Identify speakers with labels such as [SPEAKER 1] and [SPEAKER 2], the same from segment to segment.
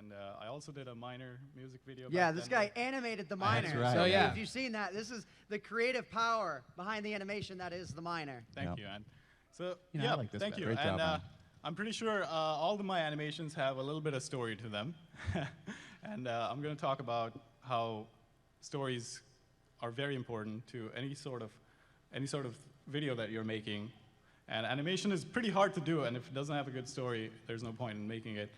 [SPEAKER 1] And I also did a Miner music video.
[SPEAKER 2] Yeah,
[SPEAKER 1] back
[SPEAKER 2] this
[SPEAKER 1] then.
[SPEAKER 2] guy animated the Miner.
[SPEAKER 3] That's right.
[SPEAKER 4] So, yeah.
[SPEAKER 2] If you've seen that, this is the creative power behind the animation that is the Miner.
[SPEAKER 1] Thank you, and so
[SPEAKER 4] You know, I
[SPEAKER 1] yeah,
[SPEAKER 4] like this
[SPEAKER 1] thank
[SPEAKER 4] better.
[SPEAKER 1] you.
[SPEAKER 3] Great
[SPEAKER 1] And
[SPEAKER 3] job, man.
[SPEAKER 1] I'm pretty sure all of my animations have a little bit of story to them, and I'm going to talk about how stories are very important to any sort of video that you're making. And animation is pretty hard to do, and if it doesn't have a good story, there's no point in making it.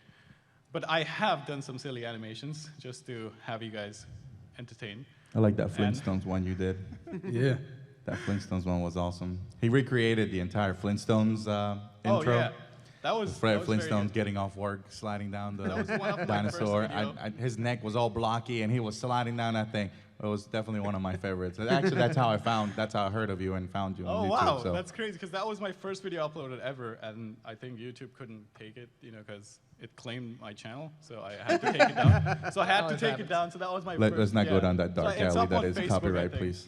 [SPEAKER 1] But I have done some silly animations just to have you guys entertained.
[SPEAKER 3] I like that Flintstones one you did.
[SPEAKER 4] Yeah.
[SPEAKER 3] That Flintstones one was awesome. He recreated the entire Flintstones intro.
[SPEAKER 1] Oh yeah, that was
[SPEAKER 3] Fred
[SPEAKER 1] that was very
[SPEAKER 3] Flintstone
[SPEAKER 1] good.
[SPEAKER 3] getting off work, sliding down
[SPEAKER 1] That was
[SPEAKER 3] the
[SPEAKER 1] one of my
[SPEAKER 3] dinosaur.
[SPEAKER 1] first video.
[SPEAKER 3] His neck was all blocky, and he was sliding down that thing. It was definitely one of my favorites. Actually, that's how I heard of you and found you on
[SPEAKER 1] Oh
[SPEAKER 3] YouTube.
[SPEAKER 1] wow,
[SPEAKER 3] So.
[SPEAKER 1] that's crazy because that was my first video uploaded ever, and I think YouTube couldn't take it, because it claimed my channel, so I had to take it down. So I had to take it down. So that was my first.
[SPEAKER 3] Let's not go down that
[SPEAKER 1] So
[SPEAKER 3] dark
[SPEAKER 1] it's
[SPEAKER 3] alley.
[SPEAKER 1] up
[SPEAKER 3] That
[SPEAKER 1] on
[SPEAKER 3] is
[SPEAKER 1] Facebook,
[SPEAKER 3] copyright,
[SPEAKER 1] I think.
[SPEAKER 3] please.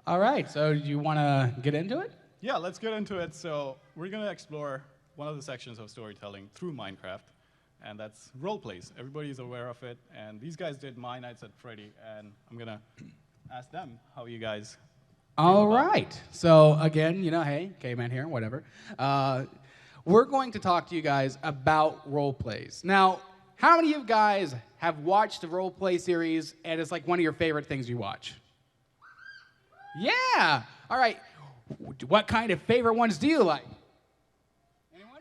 [SPEAKER 4] All right, so you want to get into it?
[SPEAKER 1] Yeah, let's get into it. So we're gonna explore one of the sections of storytelling through Minecraft, and that's role plays. Everybody's aware of it, and these guys did My Nights at Freddy, and I'm gonna ask them how you guys.
[SPEAKER 4] All
[SPEAKER 1] about it.
[SPEAKER 4] right. So again, hey, caveman here, whatever. We're going to talk to you guys about role plays. Now, how many of you guys have watched the role play series and it's like one of your favorite things you watch? Yeah. All right. What kind of favorite ones do you like? Anyone?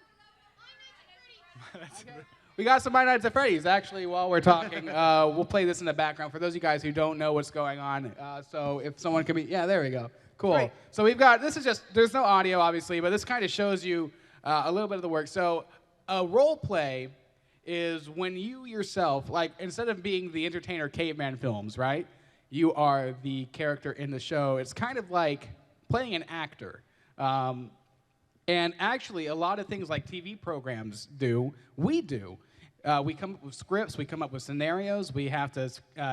[SPEAKER 4] Okay. We got some My Nights at Freddy's. Actually, while we're talking, we'll play this in the background for those of you guys who don't know what's going on. So if someone can be, yeah, there we go. Cool.
[SPEAKER 2] Great.
[SPEAKER 4] So we've got, this is just, there's no audio, obviously, but this kind of shows you a little bit of the work. So a role play is when you yourself, like instead of being the entertainer caveman films, right? You are the character in the show. It's kind of like playing an actor. And actually, a lot of things like TV programs do, we do. We come up with scripts, we come up with scenarios, we have to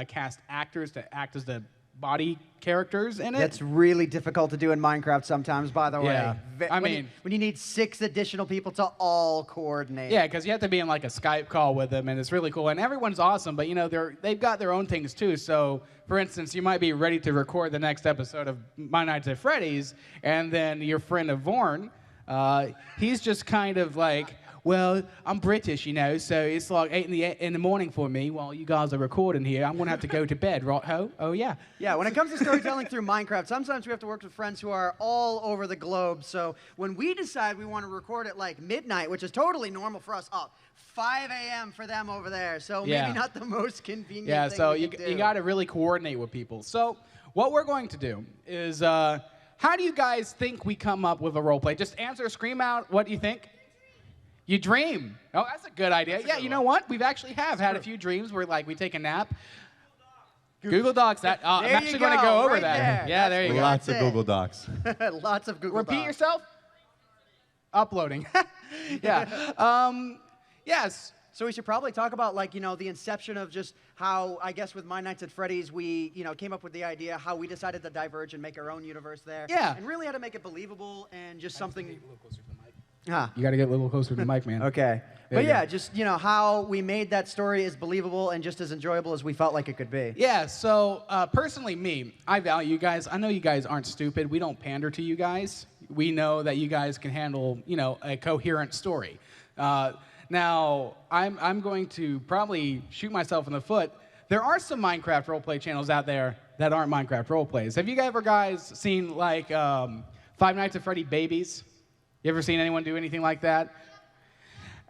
[SPEAKER 4] cast actors to act as the body characters in it.
[SPEAKER 2] That's really difficult to do in Minecraft sometimes, by the way.
[SPEAKER 4] Yeah.
[SPEAKER 2] When you need 6 additional people to all coordinate.
[SPEAKER 4] Yeah, because you have to be in like a Skype call with them, and it's really cool. And everyone's awesome, but they've got their own things too. So, for instance, you might be ready to record the next episode of My Nights at Freddy's, and then your friend Vorn, he's just kind of like, well, I'm British, so it's like 8 in the morning for me while you guys are recording here. I'm gonna have to go to bed, right ho? Oh yeah.
[SPEAKER 2] Yeah, when it comes to storytelling through Minecraft, sometimes we have to work with friends who are all over the globe. So when we decide we want to record at like midnight, which is totally normal for us, 5 a.m. for them over there. So
[SPEAKER 4] Yeah.
[SPEAKER 2] maybe not the most convenient
[SPEAKER 4] Yeah,
[SPEAKER 2] thing
[SPEAKER 4] so
[SPEAKER 2] we
[SPEAKER 4] you
[SPEAKER 2] could do.
[SPEAKER 4] got to really coordinate with people. So what we're going to do is, how do you guys think we come up with a role play? Just answer, scream out, what do you think? You dream. Oh, that's a good idea. Yeah, you know what? We've actually had a few dreams where like we take a nap. Google Docs. That I'm
[SPEAKER 2] There you
[SPEAKER 4] actually going to go over
[SPEAKER 2] right
[SPEAKER 4] that.
[SPEAKER 2] there.
[SPEAKER 4] Yeah, there you go.
[SPEAKER 3] Lots of
[SPEAKER 2] That's it.
[SPEAKER 3] Google Docs.
[SPEAKER 2] Lots of Google
[SPEAKER 4] Repeat
[SPEAKER 2] Docs.
[SPEAKER 4] yourself. Uploading. Yeah. Yes.
[SPEAKER 2] So we should probably talk about the inception of just how, I guess with My Nights at Freddy's, we came up with the idea how we decided to diverge and make our own universe there.
[SPEAKER 4] Yeah.
[SPEAKER 2] And really how to make it believable and just something.
[SPEAKER 4] You got to get a little closer to the mic, man.
[SPEAKER 2] Okay.
[SPEAKER 4] There
[SPEAKER 2] But
[SPEAKER 4] you
[SPEAKER 2] yeah,
[SPEAKER 4] go.
[SPEAKER 2] just how we made that story as believable and just as enjoyable as we felt like it could be.
[SPEAKER 4] Yeah, so personally, I value you guys. I know you guys aren't stupid. We don't pander to you guys. We know that you guys can handle, a coherent story. Now, I'm going to probably shoot myself in the foot. There are some Minecraft roleplay channels out there that aren't Minecraft roleplays. Have you ever guys seen like Five Nights at Freddy Babies? You ever seen anyone do anything like that?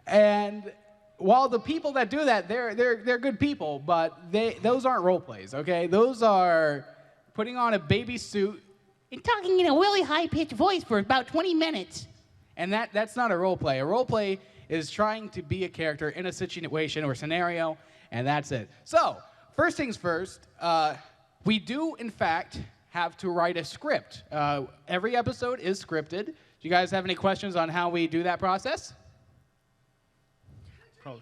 [SPEAKER 4] And while the people that do that, they're good people, but those aren't role plays, okay? Those are putting on a baby suit and talking in a really high-pitched voice for about 20 minutes. And that's not a role play. A role play is trying to be a character in a situation or scenario, and that's it. So, first things first, we do, in fact, have to write a script. Every episode is scripted. Do you guys have any questions on how we do that process?
[SPEAKER 1] Probably.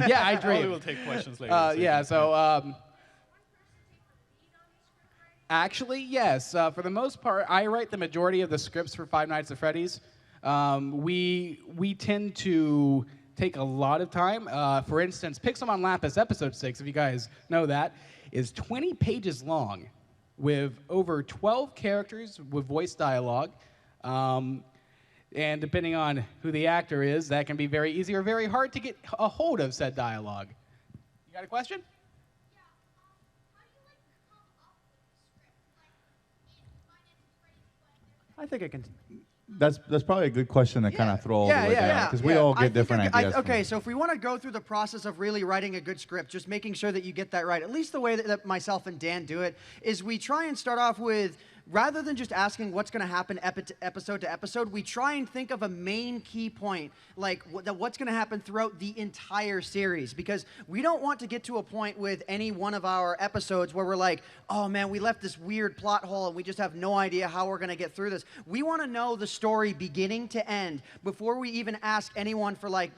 [SPEAKER 4] Yeah, I
[SPEAKER 1] Probably
[SPEAKER 4] dream.
[SPEAKER 1] will take questions later.
[SPEAKER 4] Yeah, so actually, yes. For the most part, I write the majority of the scripts for Five Nights at Freddy's. We tend to take a lot of time. For instance, Pixelmon Lapis episode 6, if you guys know that, is 20 pages long with over 12 characters with voice dialogue. And depending on who the actor is, that can be very easy or very hard to get a hold of said dialogue. You got a question?
[SPEAKER 2] I think I can.
[SPEAKER 3] That's probably a good question to kind of throw over with that, because we all
[SPEAKER 2] I
[SPEAKER 3] get
[SPEAKER 2] think
[SPEAKER 3] different ideas.
[SPEAKER 2] Okay, so if we want to go through the process of really writing a good script, just making sure that you get that right, at least the way that myself and Dan do it, is we try and start off with, rather than just asking what's going to happen episode to episode, we try and think of a main key point, like what's going to happen throughout the entire series. Because we don't want to get to a point with any one of our episodes where we're like, oh man, we left this weird plot hole and we just have no idea how we're going to get through this. We want to know the story beginning to end before we even ask anyone for, like,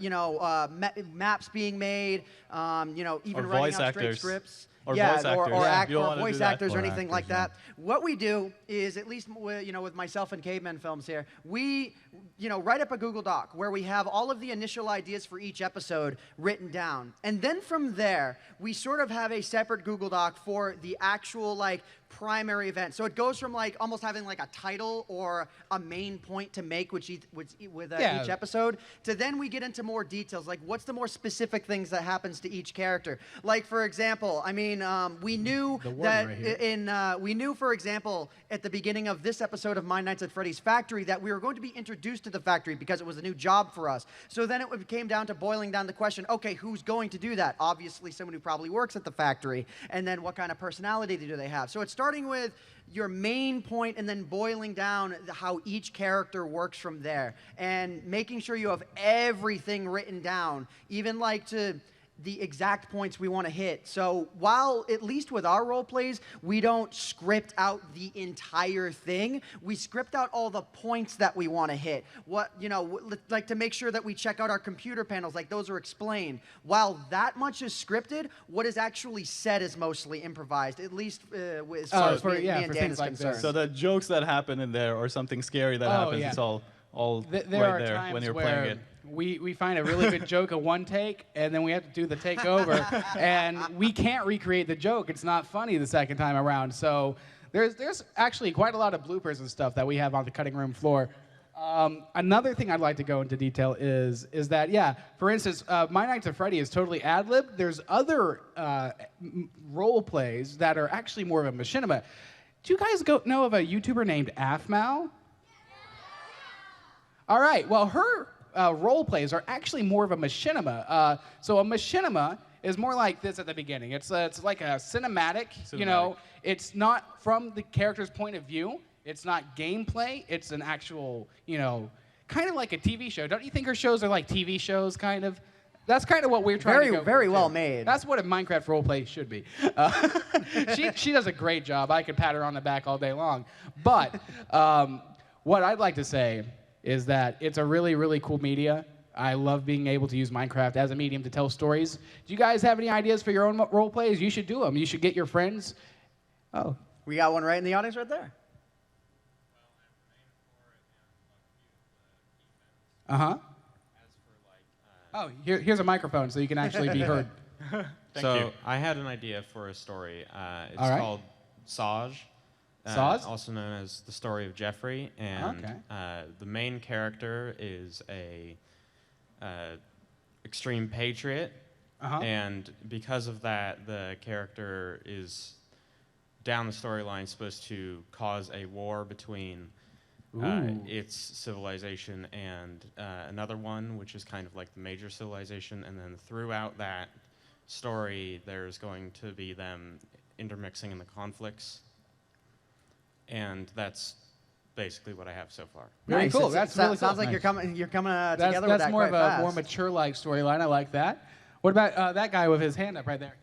[SPEAKER 2] maps being made, even
[SPEAKER 1] Or
[SPEAKER 2] writing
[SPEAKER 1] voice
[SPEAKER 2] out straight
[SPEAKER 1] actors.
[SPEAKER 2] scripts.
[SPEAKER 1] Or voice actors.
[SPEAKER 2] Or
[SPEAKER 1] You don't wanna
[SPEAKER 2] voice
[SPEAKER 1] do that.
[SPEAKER 2] actors or
[SPEAKER 3] Or
[SPEAKER 2] anything like
[SPEAKER 3] actors,
[SPEAKER 2] that. What we do is, at least with myself and Caveman Films here, we write up a Google Doc where we have all of the initial ideas for each episode written down. And then from there, we sort of have a separate Google Doc for the actual, like, primary event. So it goes from, like, almost having like a title or a main point to make with each episode, to then we get into more details, like what's the more specific things that happens to each character. Like, for example, we knew that we knew, for example, at the beginning of this episode of My Nights at Freddy's Factory, that we were going to be introduced to the factory because it was a new job for us. So then it came down to boiling down the question, okay, who's going to do that? Obviously someone who probably works at the factory. And then what kind of personality do they have? So it's starting with your main point and then boiling down how each character works from there, and making sure you have everything written down, even like to the exact points we want to hit. So while, at least with our role plays, we don't script out the entire thing, we script out all the points that we want to hit. Like to make sure that we check out our computer panels, like those are explained. While that much is scripted, what is actually said is mostly improvised, at least as far as me and Dan is concerned.
[SPEAKER 1] So the jokes that happen in there, or something scary that happens, it's all
[SPEAKER 4] there
[SPEAKER 1] right
[SPEAKER 4] are
[SPEAKER 1] there
[SPEAKER 4] times
[SPEAKER 1] when you're
[SPEAKER 4] where
[SPEAKER 1] playing it.
[SPEAKER 4] We find a really good joke at one take, and then we have to do the take over, and we can't recreate the joke. It's not funny the second time around. So there's actually quite a lot of bloopers and stuff that we have on the cutting room floor. Another thing I'd like to go into detail is that, for instance, My Nights at Freddy is totally ad-lib. There's other role plays that are actually more of a machinima. Do you guys know of a YouTuber named Afmao? All right, well, her role plays are actually more of a machinima. So a machinima is more like this at the beginning. It's like a cinematic. It's not from the character's point of view. It's not gameplay. It's an actual, kind of like a TV show. Don't you think her shows are like TV shows, kind of? That's kind of what we're trying to go for,
[SPEAKER 2] very
[SPEAKER 4] too.
[SPEAKER 2] well made.
[SPEAKER 4] That's what a Minecraft roleplay should be. She does a great job. I could pat her on the back all day long. But what I'd like to say is that it's a really, really cool media. I love being able to use Minecraft as a medium to tell stories. Do you guys have any ideas for your own role plays? You should do them. You should get your friends. Oh.
[SPEAKER 2] We got one right in the audience right there.
[SPEAKER 4] Uh-huh. Oh, here's a microphone so you can actually be heard.
[SPEAKER 1] Thank you.
[SPEAKER 5] I had an idea for a story. It's
[SPEAKER 4] All right.
[SPEAKER 5] called Saj.
[SPEAKER 4] Saj?
[SPEAKER 5] Also known as the story of Jeffrey. And the main character is a extreme patriot. And because of that, the character is, down the storyline, supposed to cause a war between its civilization and another one, which is kind of like the major civilization. And then throughout that story, there's going to be them intermixing in the conflicts. And that's basically what I have so far.
[SPEAKER 4] Very cool. That's really cool.
[SPEAKER 2] Sounds like you're coming together with that
[SPEAKER 4] That's more of
[SPEAKER 2] quite
[SPEAKER 4] a
[SPEAKER 2] fast.
[SPEAKER 4] more mature-like storyline. I like that. What about that guy with his hand up right there?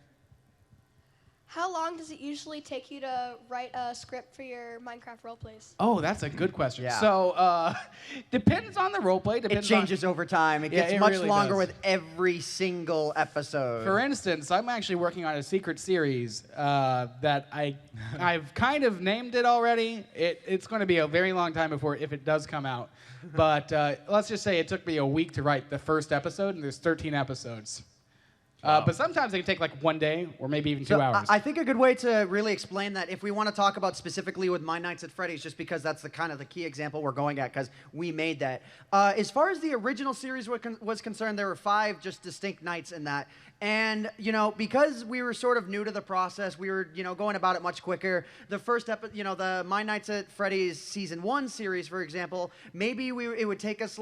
[SPEAKER 6] How long does it usually take you to write a script for your Minecraft roleplays?
[SPEAKER 4] Oh, that's a good question.
[SPEAKER 2] Yeah.
[SPEAKER 4] So, depends on the roleplay.
[SPEAKER 2] It changes over time. It
[SPEAKER 4] Yeah,
[SPEAKER 2] gets
[SPEAKER 4] it
[SPEAKER 2] much
[SPEAKER 4] really
[SPEAKER 2] longer
[SPEAKER 4] does.
[SPEAKER 2] with every single episode.
[SPEAKER 4] For instance, I'm actually working on a secret series that I've kind of named it already. It's going to be a very long time before if it does come out. But let's just say it took me a week to write the first episode, and there's 13 episodes. But sometimes they can take like 1 day or maybe even 2 hours.
[SPEAKER 2] I think a good way to really explain that, if we want to talk about specifically with My Nights at Freddy's, just because that's the kind of the key example we're going at, because we made that. As far as the original series was concerned, there were 5 just distinct nights in that. And, because we were sort of new to the process, we were, going about it much quicker. The first episode, the My Nights at Freddy's Season 1 series, for example, maybe it would take us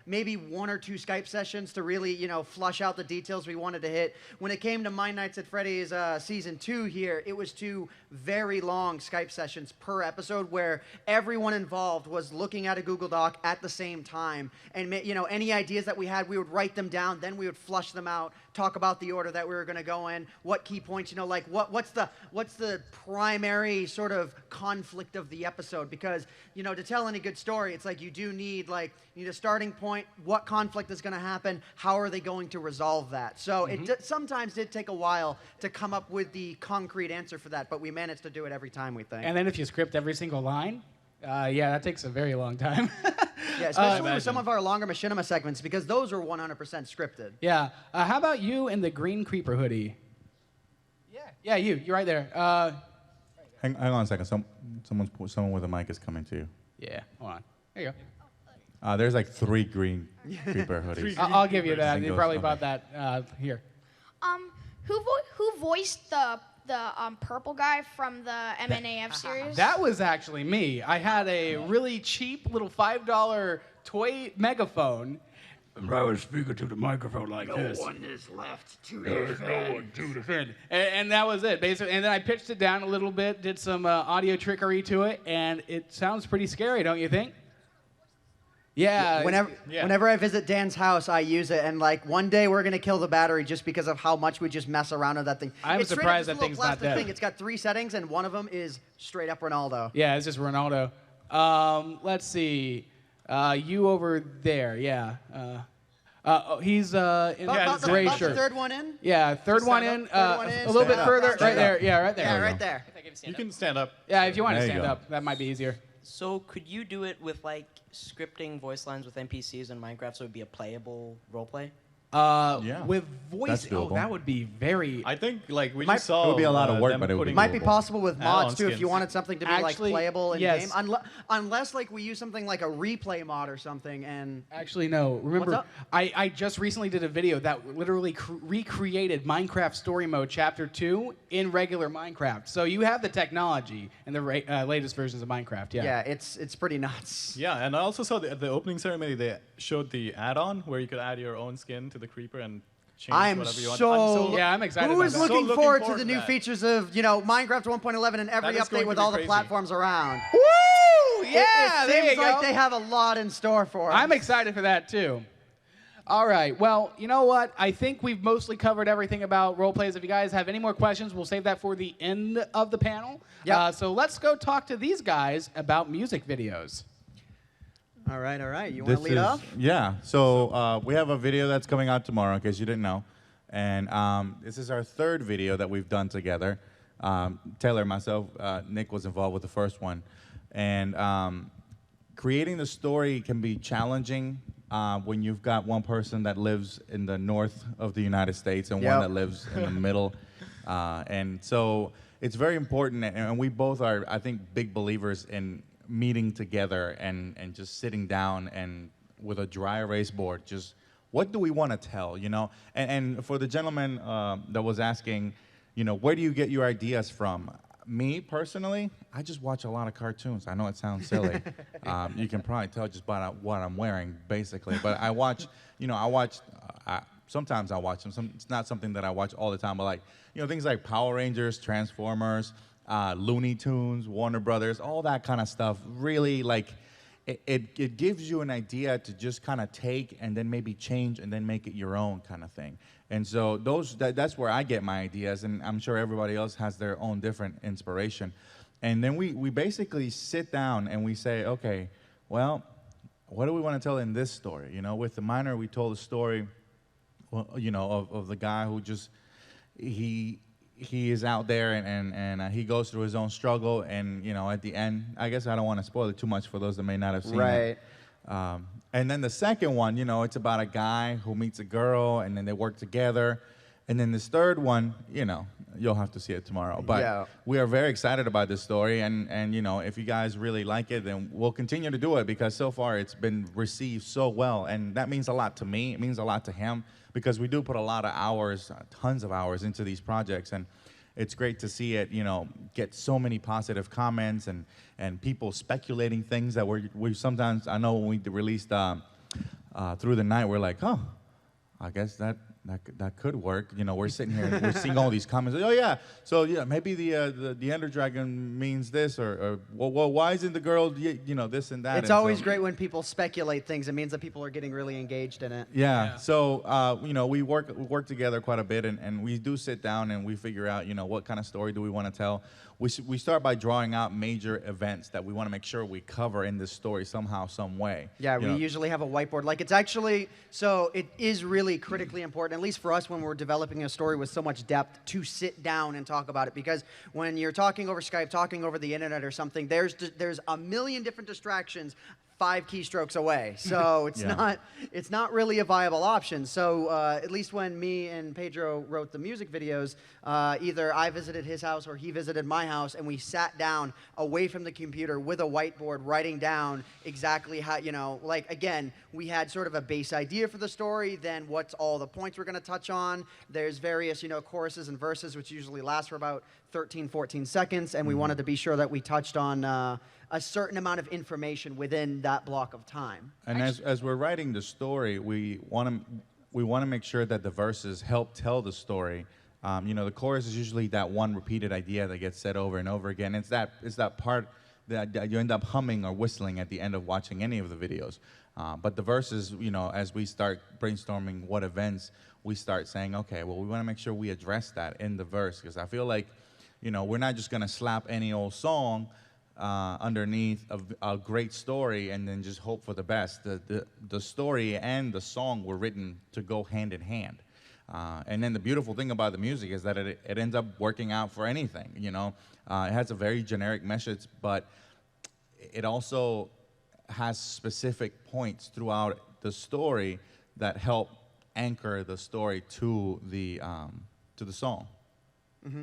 [SPEAKER 2] maybe 1 or 2 Skype sessions to really, flush out the details we wanted to hit. When it came to My Nights at Freddy's Season 2 here, it was 2 very long Skype sessions per episode where everyone involved was looking at a Google Doc at the same time. And, any ideas that we had, we would write them down, then we would flush them out, talk about the order that we were going to go in, what key points, what's the primary sort of conflict of the episode? Because, to tell any good story, it's like you do need, a starting point, what conflict is going to happen, how are they going to resolve that? So it sometimes did take a while to come up with the concrete answer for that, but we managed to do it every time, we think.
[SPEAKER 4] And then if you script every single line, that takes a very long time.
[SPEAKER 2] Yeah, especially with some of our longer Machinima segments, because those are 100% scripted.
[SPEAKER 4] Yeah. How about you in the green creeper hoodie? Yeah, you're right there.
[SPEAKER 3] Hang on a second. Someone with a mic is coming to you.
[SPEAKER 4] Yeah, hold on. There you go.
[SPEAKER 3] There's like 3 green creeper hoodies.
[SPEAKER 4] I'll give you that. You
[SPEAKER 3] Singles,
[SPEAKER 4] probably
[SPEAKER 3] okay.
[SPEAKER 4] bought that here.
[SPEAKER 6] Who voiced the purple guy from the MNAF series?
[SPEAKER 4] That was actually me. I had a really cheap little $5 toy megaphone. And I was speaking to the microphone like this.
[SPEAKER 2] No one is left to
[SPEAKER 4] There's no one to defend. And that was it, basically. And then I pitched it down a little bit, did some audio trickery to it, and it sounds pretty scary, don't you think? Yeah.
[SPEAKER 2] Whenever I visit Dan's house, I use it, and one day we're gonna kill the battery just because of how much we just mess around with that thing.
[SPEAKER 4] I'm
[SPEAKER 2] It's straight up
[SPEAKER 4] surprised
[SPEAKER 2] just a
[SPEAKER 4] that
[SPEAKER 2] little
[SPEAKER 4] thing's not
[SPEAKER 2] plastic
[SPEAKER 4] dead.
[SPEAKER 2] thing. It's got 3 settings, and one of them is straight up Ronaldo.
[SPEAKER 4] Yeah, it's just Ronaldo. Let's see. You over there, yeah. He's in
[SPEAKER 2] About
[SPEAKER 4] the gray
[SPEAKER 2] the
[SPEAKER 4] shirt.
[SPEAKER 2] 3rd one in.
[SPEAKER 4] Yeah, third one in. A little bit
[SPEAKER 2] Stand up,
[SPEAKER 4] further.
[SPEAKER 2] stand
[SPEAKER 4] Right
[SPEAKER 2] up.
[SPEAKER 4] there. Yeah, right there.
[SPEAKER 2] Yeah, right there.
[SPEAKER 1] You can stand up.
[SPEAKER 4] Yeah, if you want to
[SPEAKER 3] There you
[SPEAKER 4] stand
[SPEAKER 3] go.
[SPEAKER 4] up, that might be easier.
[SPEAKER 7] So could you do it with scripting voice lines with NPCs in Minecraft so it would be a playable roleplay?
[SPEAKER 3] Yeah,
[SPEAKER 4] With voice,
[SPEAKER 3] that's doable.
[SPEAKER 4] that would be very.
[SPEAKER 1] I think we
[SPEAKER 2] Might-
[SPEAKER 1] just saw.
[SPEAKER 3] It would be a lot of work,
[SPEAKER 1] them
[SPEAKER 3] but it would be
[SPEAKER 1] putting-
[SPEAKER 2] Might be
[SPEAKER 3] doable.
[SPEAKER 2] possible with mods
[SPEAKER 1] Add-on
[SPEAKER 2] too, if you
[SPEAKER 1] skins.
[SPEAKER 2] wanted something to be
[SPEAKER 4] Actually,
[SPEAKER 2] playable in
[SPEAKER 4] yes.
[SPEAKER 2] game. Unless we use something like a replay mod or something, and
[SPEAKER 4] Actually, no. Remember,
[SPEAKER 2] What's up?
[SPEAKER 4] I just recently did a video that literally recreated Minecraft Story Mode Chapter 2 in regular Minecraft. So you have the technology in the latest versions of Minecraft.
[SPEAKER 2] yeah, it's pretty nuts.
[SPEAKER 1] Yeah, and I also saw the opening ceremony. They showed the add-on where you could add your own skin to the creeper and change
[SPEAKER 2] I'm
[SPEAKER 1] whatever you want.
[SPEAKER 2] so
[SPEAKER 4] Yeah, I'm excited
[SPEAKER 2] Who
[SPEAKER 4] about
[SPEAKER 2] is
[SPEAKER 4] that.
[SPEAKER 2] looking
[SPEAKER 1] So
[SPEAKER 2] forward to
[SPEAKER 1] looking
[SPEAKER 2] the new
[SPEAKER 1] forward to that.
[SPEAKER 2] features of Minecraft 1.11 and every
[SPEAKER 1] That is going
[SPEAKER 2] update with
[SPEAKER 1] to be
[SPEAKER 2] all the
[SPEAKER 1] crazy.
[SPEAKER 2] platforms around?
[SPEAKER 4] Woo!
[SPEAKER 2] It
[SPEAKER 4] Yeah, there
[SPEAKER 2] seems
[SPEAKER 4] you
[SPEAKER 2] like
[SPEAKER 4] go.
[SPEAKER 2] they have a lot in store for us.
[SPEAKER 4] I'm excited for that too. All right. Well, you know what? I think we've mostly covered everything about role plays. If you guys have any more questions, we'll save that for the end of the panel.
[SPEAKER 2] Yep.
[SPEAKER 4] So let's go talk to these guys about music videos.
[SPEAKER 2] All right. You want to lead off?
[SPEAKER 3] Yeah. So we have a video that's coming out tomorrow, in case you didn't know. And this is our 3rd video that we've done together. Taylor and myself, Nick was involved with the first one. And creating the story can be challenging when you've got one person that lives in the north of the United States and one
[SPEAKER 2] Yep.
[SPEAKER 3] that lives in the middle. And so it's very important, and we both are, I think, big believers in meeting together and just sitting down and with a dry erase board, just what do we want to tell, And for the gentleman that was asking, where do you get your ideas from? Me, personally, I just watch a lot of cartoons. I know it sounds silly. You can probably tell just by what I'm wearing, basically. But I watch, sometimes I watch them. It's not something that I watch all the time, but things like Power Rangers, Transformers, Looney Tunes, Warner Brothers, all that kind of stuff. Really, it gives you an idea to just kind of take and then maybe change and then make it your own kind of thing. And so that's where I get my ideas, and I'm sure everybody else has their own different inspiration. And then we basically sit down and we say, okay, well, what do we want to tell in this story? You know, with The Miner, we told a story, well, you know, of the guy who just, he is out there and he goes through his own struggle, and, you know, at the end, I guess I don't want to spoil it too much for those that may not have seen it.
[SPEAKER 2] Right.
[SPEAKER 3] And then the second one, you know, it's about a guy who meets a girl, and then they work together. And then this third one, you know, you'll have to see it tomorrow. But
[SPEAKER 2] Yeah.
[SPEAKER 3] we are very excited about this story, and you know, if you guys really like it, then we'll continue to do it, because so far it's been received so well, and that means a lot to me. It means a lot to him, because we do put a lot of hours, tons of hours into these projects, and it's great to see it, you know, get so many positive comments and people speculating things that we sometimes, I know when we released Through the Night, we're like, oh, I guess that could work. You know, we're sitting here, we're seeing all these comments. Oh yeah, so yeah, maybe the Ender Dragon means this, or well, why isn't the girl, you know, this and that.
[SPEAKER 2] It's
[SPEAKER 3] and
[SPEAKER 2] always
[SPEAKER 3] so,
[SPEAKER 2] great when people speculate things. It means that people are getting really engaged in it.
[SPEAKER 3] Yeah. So you know, we work together quite a bit, and we do sit down and we figure out, you know, what kind of story do we want to tell. We start by drawing out major events that we want to make sure we cover in this story somehow, some way.
[SPEAKER 2] Yeah,
[SPEAKER 3] you
[SPEAKER 2] we
[SPEAKER 3] know.
[SPEAKER 2] usually have a whiteboard. Like, it's actually, so it is really critically important, at least for us when we're developing a story with so much depth, to sit down and talk about it. Because when you're talking over Skype, talking over the internet or something, there's a million different distractions 5 keystrokes away. So it's not really a viable option. So at least when me and Pedro wrote the music videos, either I visited his house or he visited my house, and we sat down away from the computer with a whiteboard, writing down exactly how, you know, like, again, we had sort of a base idea for the story, then what's all the points we're going to touch on. There's various, you know, choruses and verses, which usually last for about 13, 14 seconds, and we wanted to be sure that we touched on a certain amount of information within that block of time.
[SPEAKER 3] And as we're writing the story, we want to make sure that the verses help tell the story. You know, the chorus is usually that one repeated idea that gets said over and over again. It's that part that you end up humming or whistling at the end of watching any of the videos. But the verses, you know, as we start brainstorming what events, we start saying, okay, well, we want to make sure we address that in the verse, because I feel like, you know, we're not just going to slap any old song underneath a great story and then just hope for the best. The story and the song were written to go hand in hand. And then the beautiful thing about the music is that it ends up working out for anything, you know. It has a very generic message, but it also has specific points throughout the story that help anchor the story to the song.
[SPEAKER 2] Mm-hmm.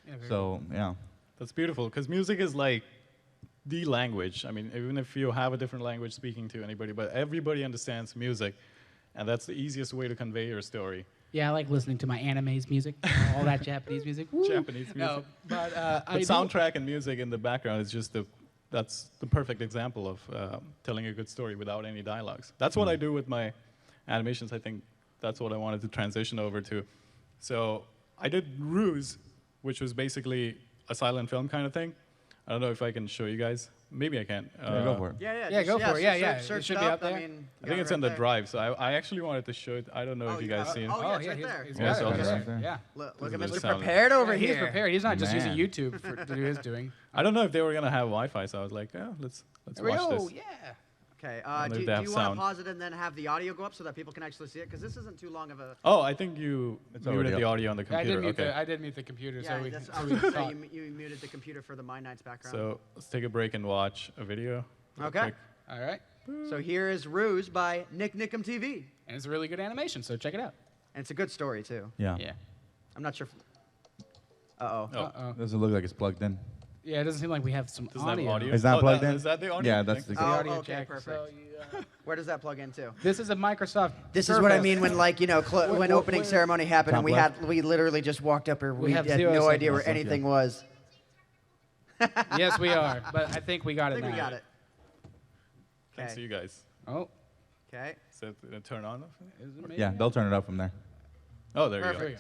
[SPEAKER 4] Yeah, very
[SPEAKER 3] So, yeah.
[SPEAKER 1] That's beautiful, because music is like the language. I mean, even if you have a different language speaking to anybody, but everybody understands music, and that's the easiest way to convey your story.
[SPEAKER 4] Yeah, I like listening to my anime's music, all that Japanese music. Woo.
[SPEAKER 1] Japanese music.
[SPEAKER 4] No, but
[SPEAKER 1] But soundtrack and music in the background is just that's the perfect example of telling a good story without any dialogues. That's what I do with my animations. I think that's what I wanted to transition over to. So I did Ruse, which was basically a silent film kind of thing. I don't know if I can show you guys. Maybe I can.
[SPEAKER 3] Yeah, go for it.
[SPEAKER 4] Yeah, go for it. Yeah.
[SPEAKER 2] Search
[SPEAKER 4] It should
[SPEAKER 2] it
[SPEAKER 4] be
[SPEAKER 2] up.
[SPEAKER 4] up there.
[SPEAKER 2] I mean,
[SPEAKER 1] I think it's on the drive, so I actually wanted to show it. I don't know if you guys
[SPEAKER 2] got
[SPEAKER 1] seen
[SPEAKER 2] it.
[SPEAKER 1] it.
[SPEAKER 2] Oh, yeah, it's right
[SPEAKER 4] he's-
[SPEAKER 2] there.
[SPEAKER 4] he's
[SPEAKER 1] Yeah,
[SPEAKER 4] got
[SPEAKER 1] so
[SPEAKER 4] it
[SPEAKER 1] I'll
[SPEAKER 4] over
[SPEAKER 1] just-
[SPEAKER 4] there. Yeah.
[SPEAKER 2] Look
[SPEAKER 1] This
[SPEAKER 2] at
[SPEAKER 1] is the
[SPEAKER 2] Mr.
[SPEAKER 1] sound.
[SPEAKER 2] Prepared over
[SPEAKER 4] He's
[SPEAKER 2] here.
[SPEAKER 4] prepared. He's not just using
[SPEAKER 3] Man.
[SPEAKER 4] YouTube to do his doing.
[SPEAKER 1] I don't know if they were gonna have Wi-Fi, so I was like, oh, let's
[SPEAKER 4] There we
[SPEAKER 1] watch
[SPEAKER 4] go.
[SPEAKER 1] this.
[SPEAKER 4] Yeah.
[SPEAKER 2] Okay,
[SPEAKER 1] I don't know
[SPEAKER 2] do
[SPEAKER 1] if they
[SPEAKER 2] you
[SPEAKER 1] have
[SPEAKER 2] want to
[SPEAKER 1] sound.
[SPEAKER 2] pause it and then have the audio go up so that people can actually see it? Because this isn't too long of a...
[SPEAKER 1] Oh, I think you
[SPEAKER 3] already
[SPEAKER 1] muted the
[SPEAKER 3] up.
[SPEAKER 1] audio on the
[SPEAKER 4] Yeah, I
[SPEAKER 1] computer.
[SPEAKER 4] did mute the computer,
[SPEAKER 2] Yeah,
[SPEAKER 4] so we.
[SPEAKER 2] that's,
[SPEAKER 4] So
[SPEAKER 2] I was
[SPEAKER 4] we
[SPEAKER 2] going to say,
[SPEAKER 4] thought-
[SPEAKER 2] you muted the computer for the My Nights background.
[SPEAKER 1] So let's take a break and watch a video. real
[SPEAKER 2] Okay.
[SPEAKER 1] quick.
[SPEAKER 4] All right.
[SPEAKER 2] So here is Ruse by Nick Nickum TV.
[SPEAKER 4] And it's a really good animation, so check it out.
[SPEAKER 2] And it's a good story, too.
[SPEAKER 3] Yeah.
[SPEAKER 4] Yeah.
[SPEAKER 2] I'm not sure if... Uh-oh.
[SPEAKER 1] Oh.
[SPEAKER 4] Uh-oh.
[SPEAKER 3] Does it look like it's plugged in?
[SPEAKER 4] Yeah, it doesn't seem like we have some
[SPEAKER 1] Doesn't
[SPEAKER 4] audio.
[SPEAKER 1] have audio.
[SPEAKER 3] Is that
[SPEAKER 1] Oh,
[SPEAKER 3] plugged in?
[SPEAKER 1] Is that the audio?
[SPEAKER 3] Yeah, that's
[SPEAKER 1] thing?
[SPEAKER 3] the-
[SPEAKER 2] Oh,
[SPEAKER 4] audio
[SPEAKER 2] okay,
[SPEAKER 4] jack.
[SPEAKER 2] perfect.
[SPEAKER 4] So
[SPEAKER 2] Where does that plug into?
[SPEAKER 4] this is a Microsoft.
[SPEAKER 2] This is what I
[SPEAKER 4] Surface.
[SPEAKER 2] mean when, like, you know, when opening ceremony happened and
[SPEAKER 3] Top
[SPEAKER 2] we literally just walked up here.
[SPEAKER 4] We
[SPEAKER 2] We
[SPEAKER 4] have
[SPEAKER 2] had
[SPEAKER 4] 0
[SPEAKER 2] no idea where
[SPEAKER 4] seconds.
[SPEAKER 2] anything was.
[SPEAKER 4] Yes, we are, but I think we got
[SPEAKER 2] I
[SPEAKER 4] it
[SPEAKER 2] think
[SPEAKER 4] now.
[SPEAKER 2] we got it.
[SPEAKER 1] Thanks to
[SPEAKER 2] Okay.
[SPEAKER 1] you guys.
[SPEAKER 4] Oh,
[SPEAKER 2] Okay.
[SPEAKER 1] Is it gonna turn on?
[SPEAKER 4] is it maybe?
[SPEAKER 3] Yeah, they'll turn it up from there.
[SPEAKER 1] Oh, there you
[SPEAKER 4] There
[SPEAKER 1] go.
[SPEAKER 4] we go.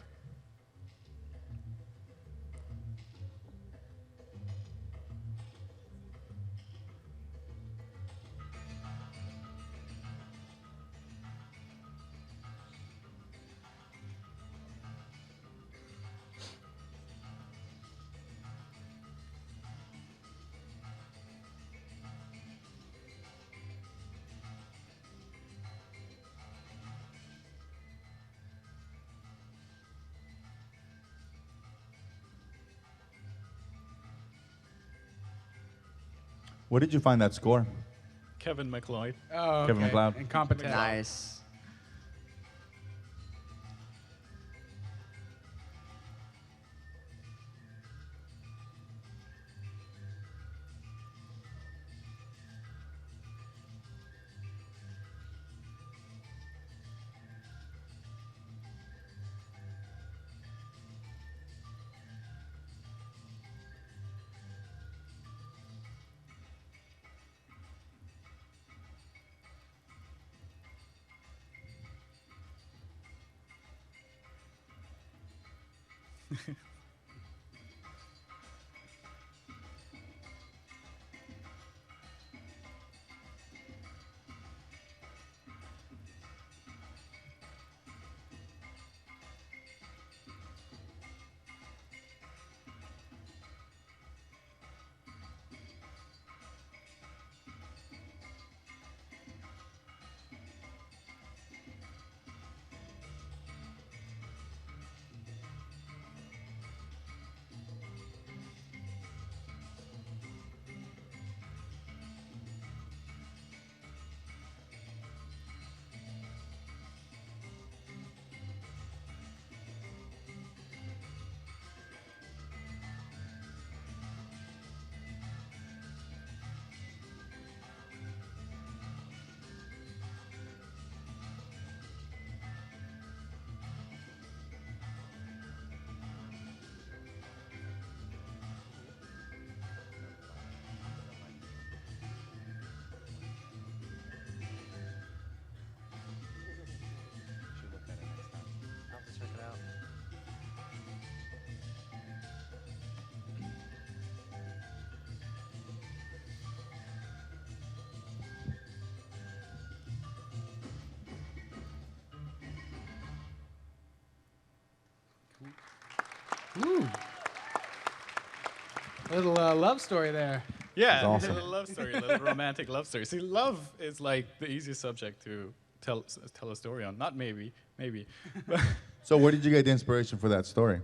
[SPEAKER 3] Where did you find that score?
[SPEAKER 1] Kevin McLeod.
[SPEAKER 4] Oh,
[SPEAKER 3] Kevin
[SPEAKER 4] okay.
[SPEAKER 3] MacLeod.
[SPEAKER 4] Incompetent.
[SPEAKER 2] Nice.
[SPEAKER 4] Ooh. Little love story there.
[SPEAKER 1] Yeah,
[SPEAKER 3] That's awesome.
[SPEAKER 1] a little love story, a little romantic love story. See, love is like the easiest subject to tell a story on. Not maybe.
[SPEAKER 3] So where did you get the inspiration for that story?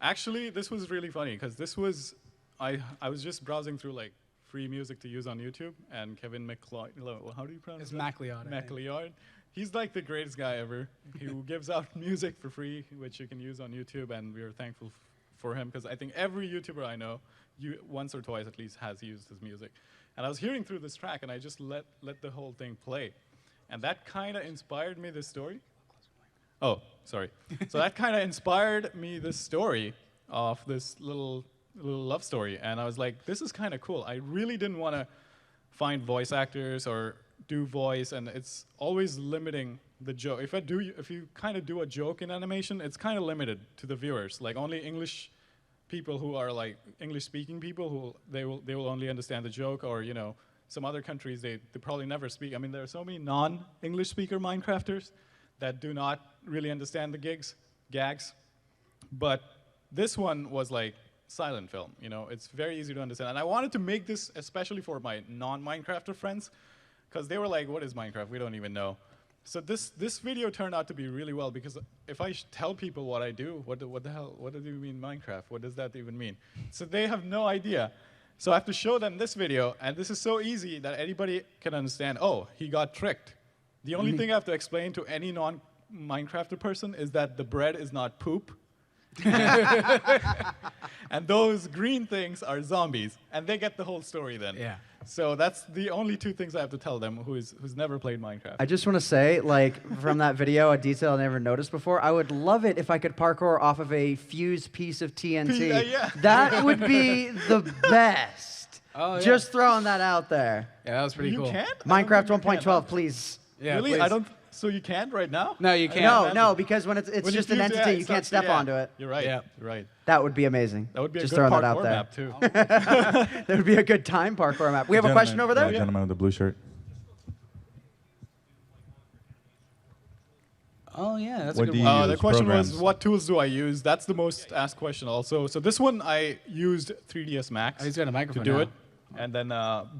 [SPEAKER 1] Actually, this was really funny because this was, I was just browsing through like free music to use on YouTube, and Kevin MacLeod, how do you pronounce
[SPEAKER 4] It's
[SPEAKER 1] it?
[SPEAKER 4] MacLeod. I think.
[SPEAKER 1] MacLeod. He's like the greatest guy ever. He gives out music for free, which you can use on YouTube, and we are thankful for him because I think every YouTuber I know, once or twice at least, has used his music. And I was hearing through this track, and I just let the whole thing play, and that kind of inspired me this story. Oh, sorry. So that kind of inspired me this story of this little love story, and I was like, this is kind of cool. I really didn't want to find voice actors or do voice, and it's always limiting the joke. If you kind of do a joke in animation, it's kind of limited to the viewers. Like only English people who are like English-speaking people who they will only understand the joke, or some other countries they probably never speak. I mean, there are so many non-English speaker Minecrafters that do not really understand the gags, but this one was like silent film. It's very easy to understand, and I wanted to make this especially for my non-Minecrafter friends, because they were like, "What is Minecraft? We don't even know." So this video turned out to be really well, because if I tell people what I do, what do you mean Minecraft? What does that even mean? So they have no idea. So I have to show them this video, and this is so easy that anybody can understand. Oh, he got tricked. The only thing I have to explain to any non-Minecrafter person is that the bread is not poop. And those green things are zombies, and they get the whole story then.
[SPEAKER 4] Yeah.
[SPEAKER 1] So that's the only two things I have to tell them who's never played Minecraft.
[SPEAKER 2] I just want to say, like, from that video, a detail I never noticed before, I would love it if I could parkour off of a fused piece of TNT.
[SPEAKER 1] Yeah.
[SPEAKER 2] That would be the best.
[SPEAKER 4] Oh, yeah.
[SPEAKER 2] Just throwing that out there.
[SPEAKER 4] Yeah, that was pretty
[SPEAKER 1] You
[SPEAKER 4] cool.
[SPEAKER 1] can't?
[SPEAKER 2] Minecraft
[SPEAKER 1] I don't think you
[SPEAKER 2] 1.12,
[SPEAKER 1] can.
[SPEAKER 2] please.
[SPEAKER 4] Yeah,
[SPEAKER 1] Really?
[SPEAKER 4] please.
[SPEAKER 1] So you can't right now?
[SPEAKER 4] No, you can't.
[SPEAKER 2] No, because when it's
[SPEAKER 1] When you
[SPEAKER 2] just an
[SPEAKER 1] fuse it,
[SPEAKER 2] entity,
[SPEAKER 1] yeah,
[SPEAKER 2] you can't
[SPEAKER 1] it's
[SPEAKER 2] step
[SPEAKER 1] yeah.
[SPEAKER 2] onto it.
[SPEAKER 1] You're right.
[SPEAKER 4] Yeah.
[SPEAKER 1] You're right.
[SPEAKER 2] That would be amazing.
[SPEAKER 1] That would be
[SPEAKER 2] just
[SPEAKER 1] a good
[SPEAKER 2] throwing that out
[SPEAKER 1] parkour
[SPEAKER 2] there.
[SPEAKER 1] map too.
[SPEAKER 2] That would be a good time parkour map. We have a question over there?
[SPEAKER 3] Yeah, gentleman with the blue shirt.
[SPEAKER 4] Oh yeah, that's
[SPEAKER 3] What
[SPEAKER 4] a
[SPEAKER 3] do
[SPEAKER 4] good
[SPEAKER 3] you
[SPEAKER 4] one.
[SPEAKER 3] use?
[SPEAKER 1] The question was,
[SPEAKER 3] programs.
[SPEAKER 1] what tools do I use? That's the most asked question also. So this one, I used 3ds Max
[SPEAKER 4] Oh, he's got a
[SPEAKER 1] to
[SPEAKER 4] microphone
[SPEAKER 1] do
[SPEAKER 4] now.
[SPEAKER 1] it. And then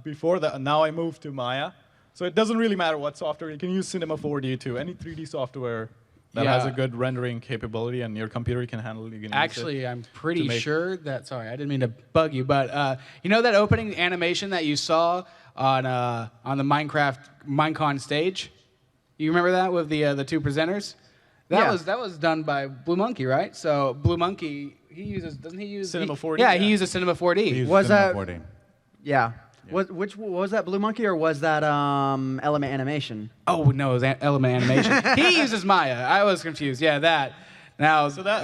[SPEAKER 1] before that, now I moved to Maya. So it doesn't really matter what software. You can use Cinema 4D too. Any 3D software that has
[SPEAKER 4] Yeah.
[SPEAKER 1] a good rendering capability, and your computer can handle it. You can use it.
[SPEAKER 4] Actually, I'm pretty
[SPEAKER 1] make-
[SPEAKER 4] sure that. Sorry, I didn't mean to bug you, but you know that opening animation that you saw on the Minecon stage? You remember that with the two presenters?
[SPEAKER 2] Yeah.
[SPEAKER 4] That was done by Blue Monkey, right? So Blue Monkey, doesn't he use
[SPEAKER 1] Cinema 4D,
[SPEAKER 4] Yeah,
[SPEAKER 1] yeah.
[SPEAKER 4] he uses Cinema 4D.
[SPEAKER 3] He uses
[SPEAKER 2] Was
[SPEAKER 3] Cinema
[SPEAKER 2] that-
[SPEAKER 3] 4D.
[SPEAKER 2] Yeah. What was that Blue Monkey or was that Element Animation?
[SPEAKER 4] Oh no, it was Element Animation. He uses Maya. I was confused. Yeah, that. Now,
[SPEAKER 1] So that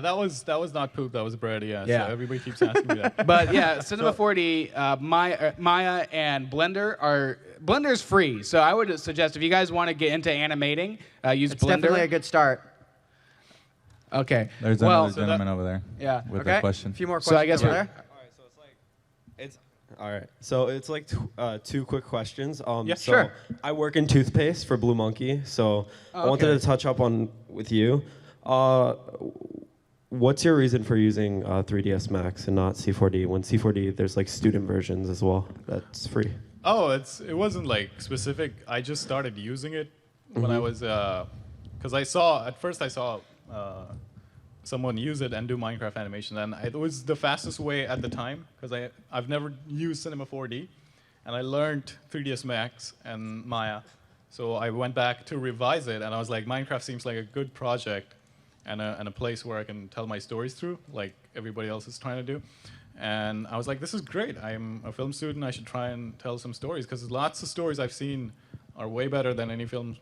[SPEAKER 1] that was not poop. That was bread. Yeah.
[SPEAKER 4] Yeah.
[SPEAKER 1] So everybody keeps asking me that.
[SPEAKER 4] But yeah, Cinema 4D, Maya, and Blender's free. So I would suggest if you guys want to get into animating, use
[SPEAKER 2] It's
[SPEAKER 4] Blender.
[SPEAKER 2] definitely a good start.
[SPEAKER 4] Okay.
[SPEAKER 3] There's
[SPEAKER 4] well,
[SPEAKER 3] another gentleman over there
[SPEAKER 4] yeah.
[SPEAKER 3] with
[SPEAKER 2] Okay.
[SPEAKER 3] a question.
[SPEAKER 2] A few more
[SPEAKER 4] So
[SPEAKER 2] questions
[SPEAKER 4] I guess
[SPEAKER 2] over
[SPEAKER 4] we-
[SPEAKER 2] there.
[SPEAKER 8] All right, so it's like two quick questions.
[SPEAKER 1] Yeah,
[SPEAKER 8] so
[SPEAKER 2] sure.
[SPEAKER 8] I work in toothpaste for Blue Monkey, so I wanted
[SPEAKER 4] okay.
[SPEAKER 8] to touch up on with you. What's your reason for using 3ds Max and not C4D? When C4D, there's like student versions as well. That's free.
[SPEAKER 1] Oh, it wasn't like specific. I just started using it when I was because I saw someone use it and do Minecraft animation, and it was the fastest way at the time because I've never used Cinema 4D, and I learned 3ds Max and Maya, so I went back to revise it, and I was like, Minecraft seems like a good project and a place where I can tell my stories through, like everybody else is trying to do. And I was like, this is great. I'm a film student. I should try and tell some stories because lots of stories I've seen are way better than any film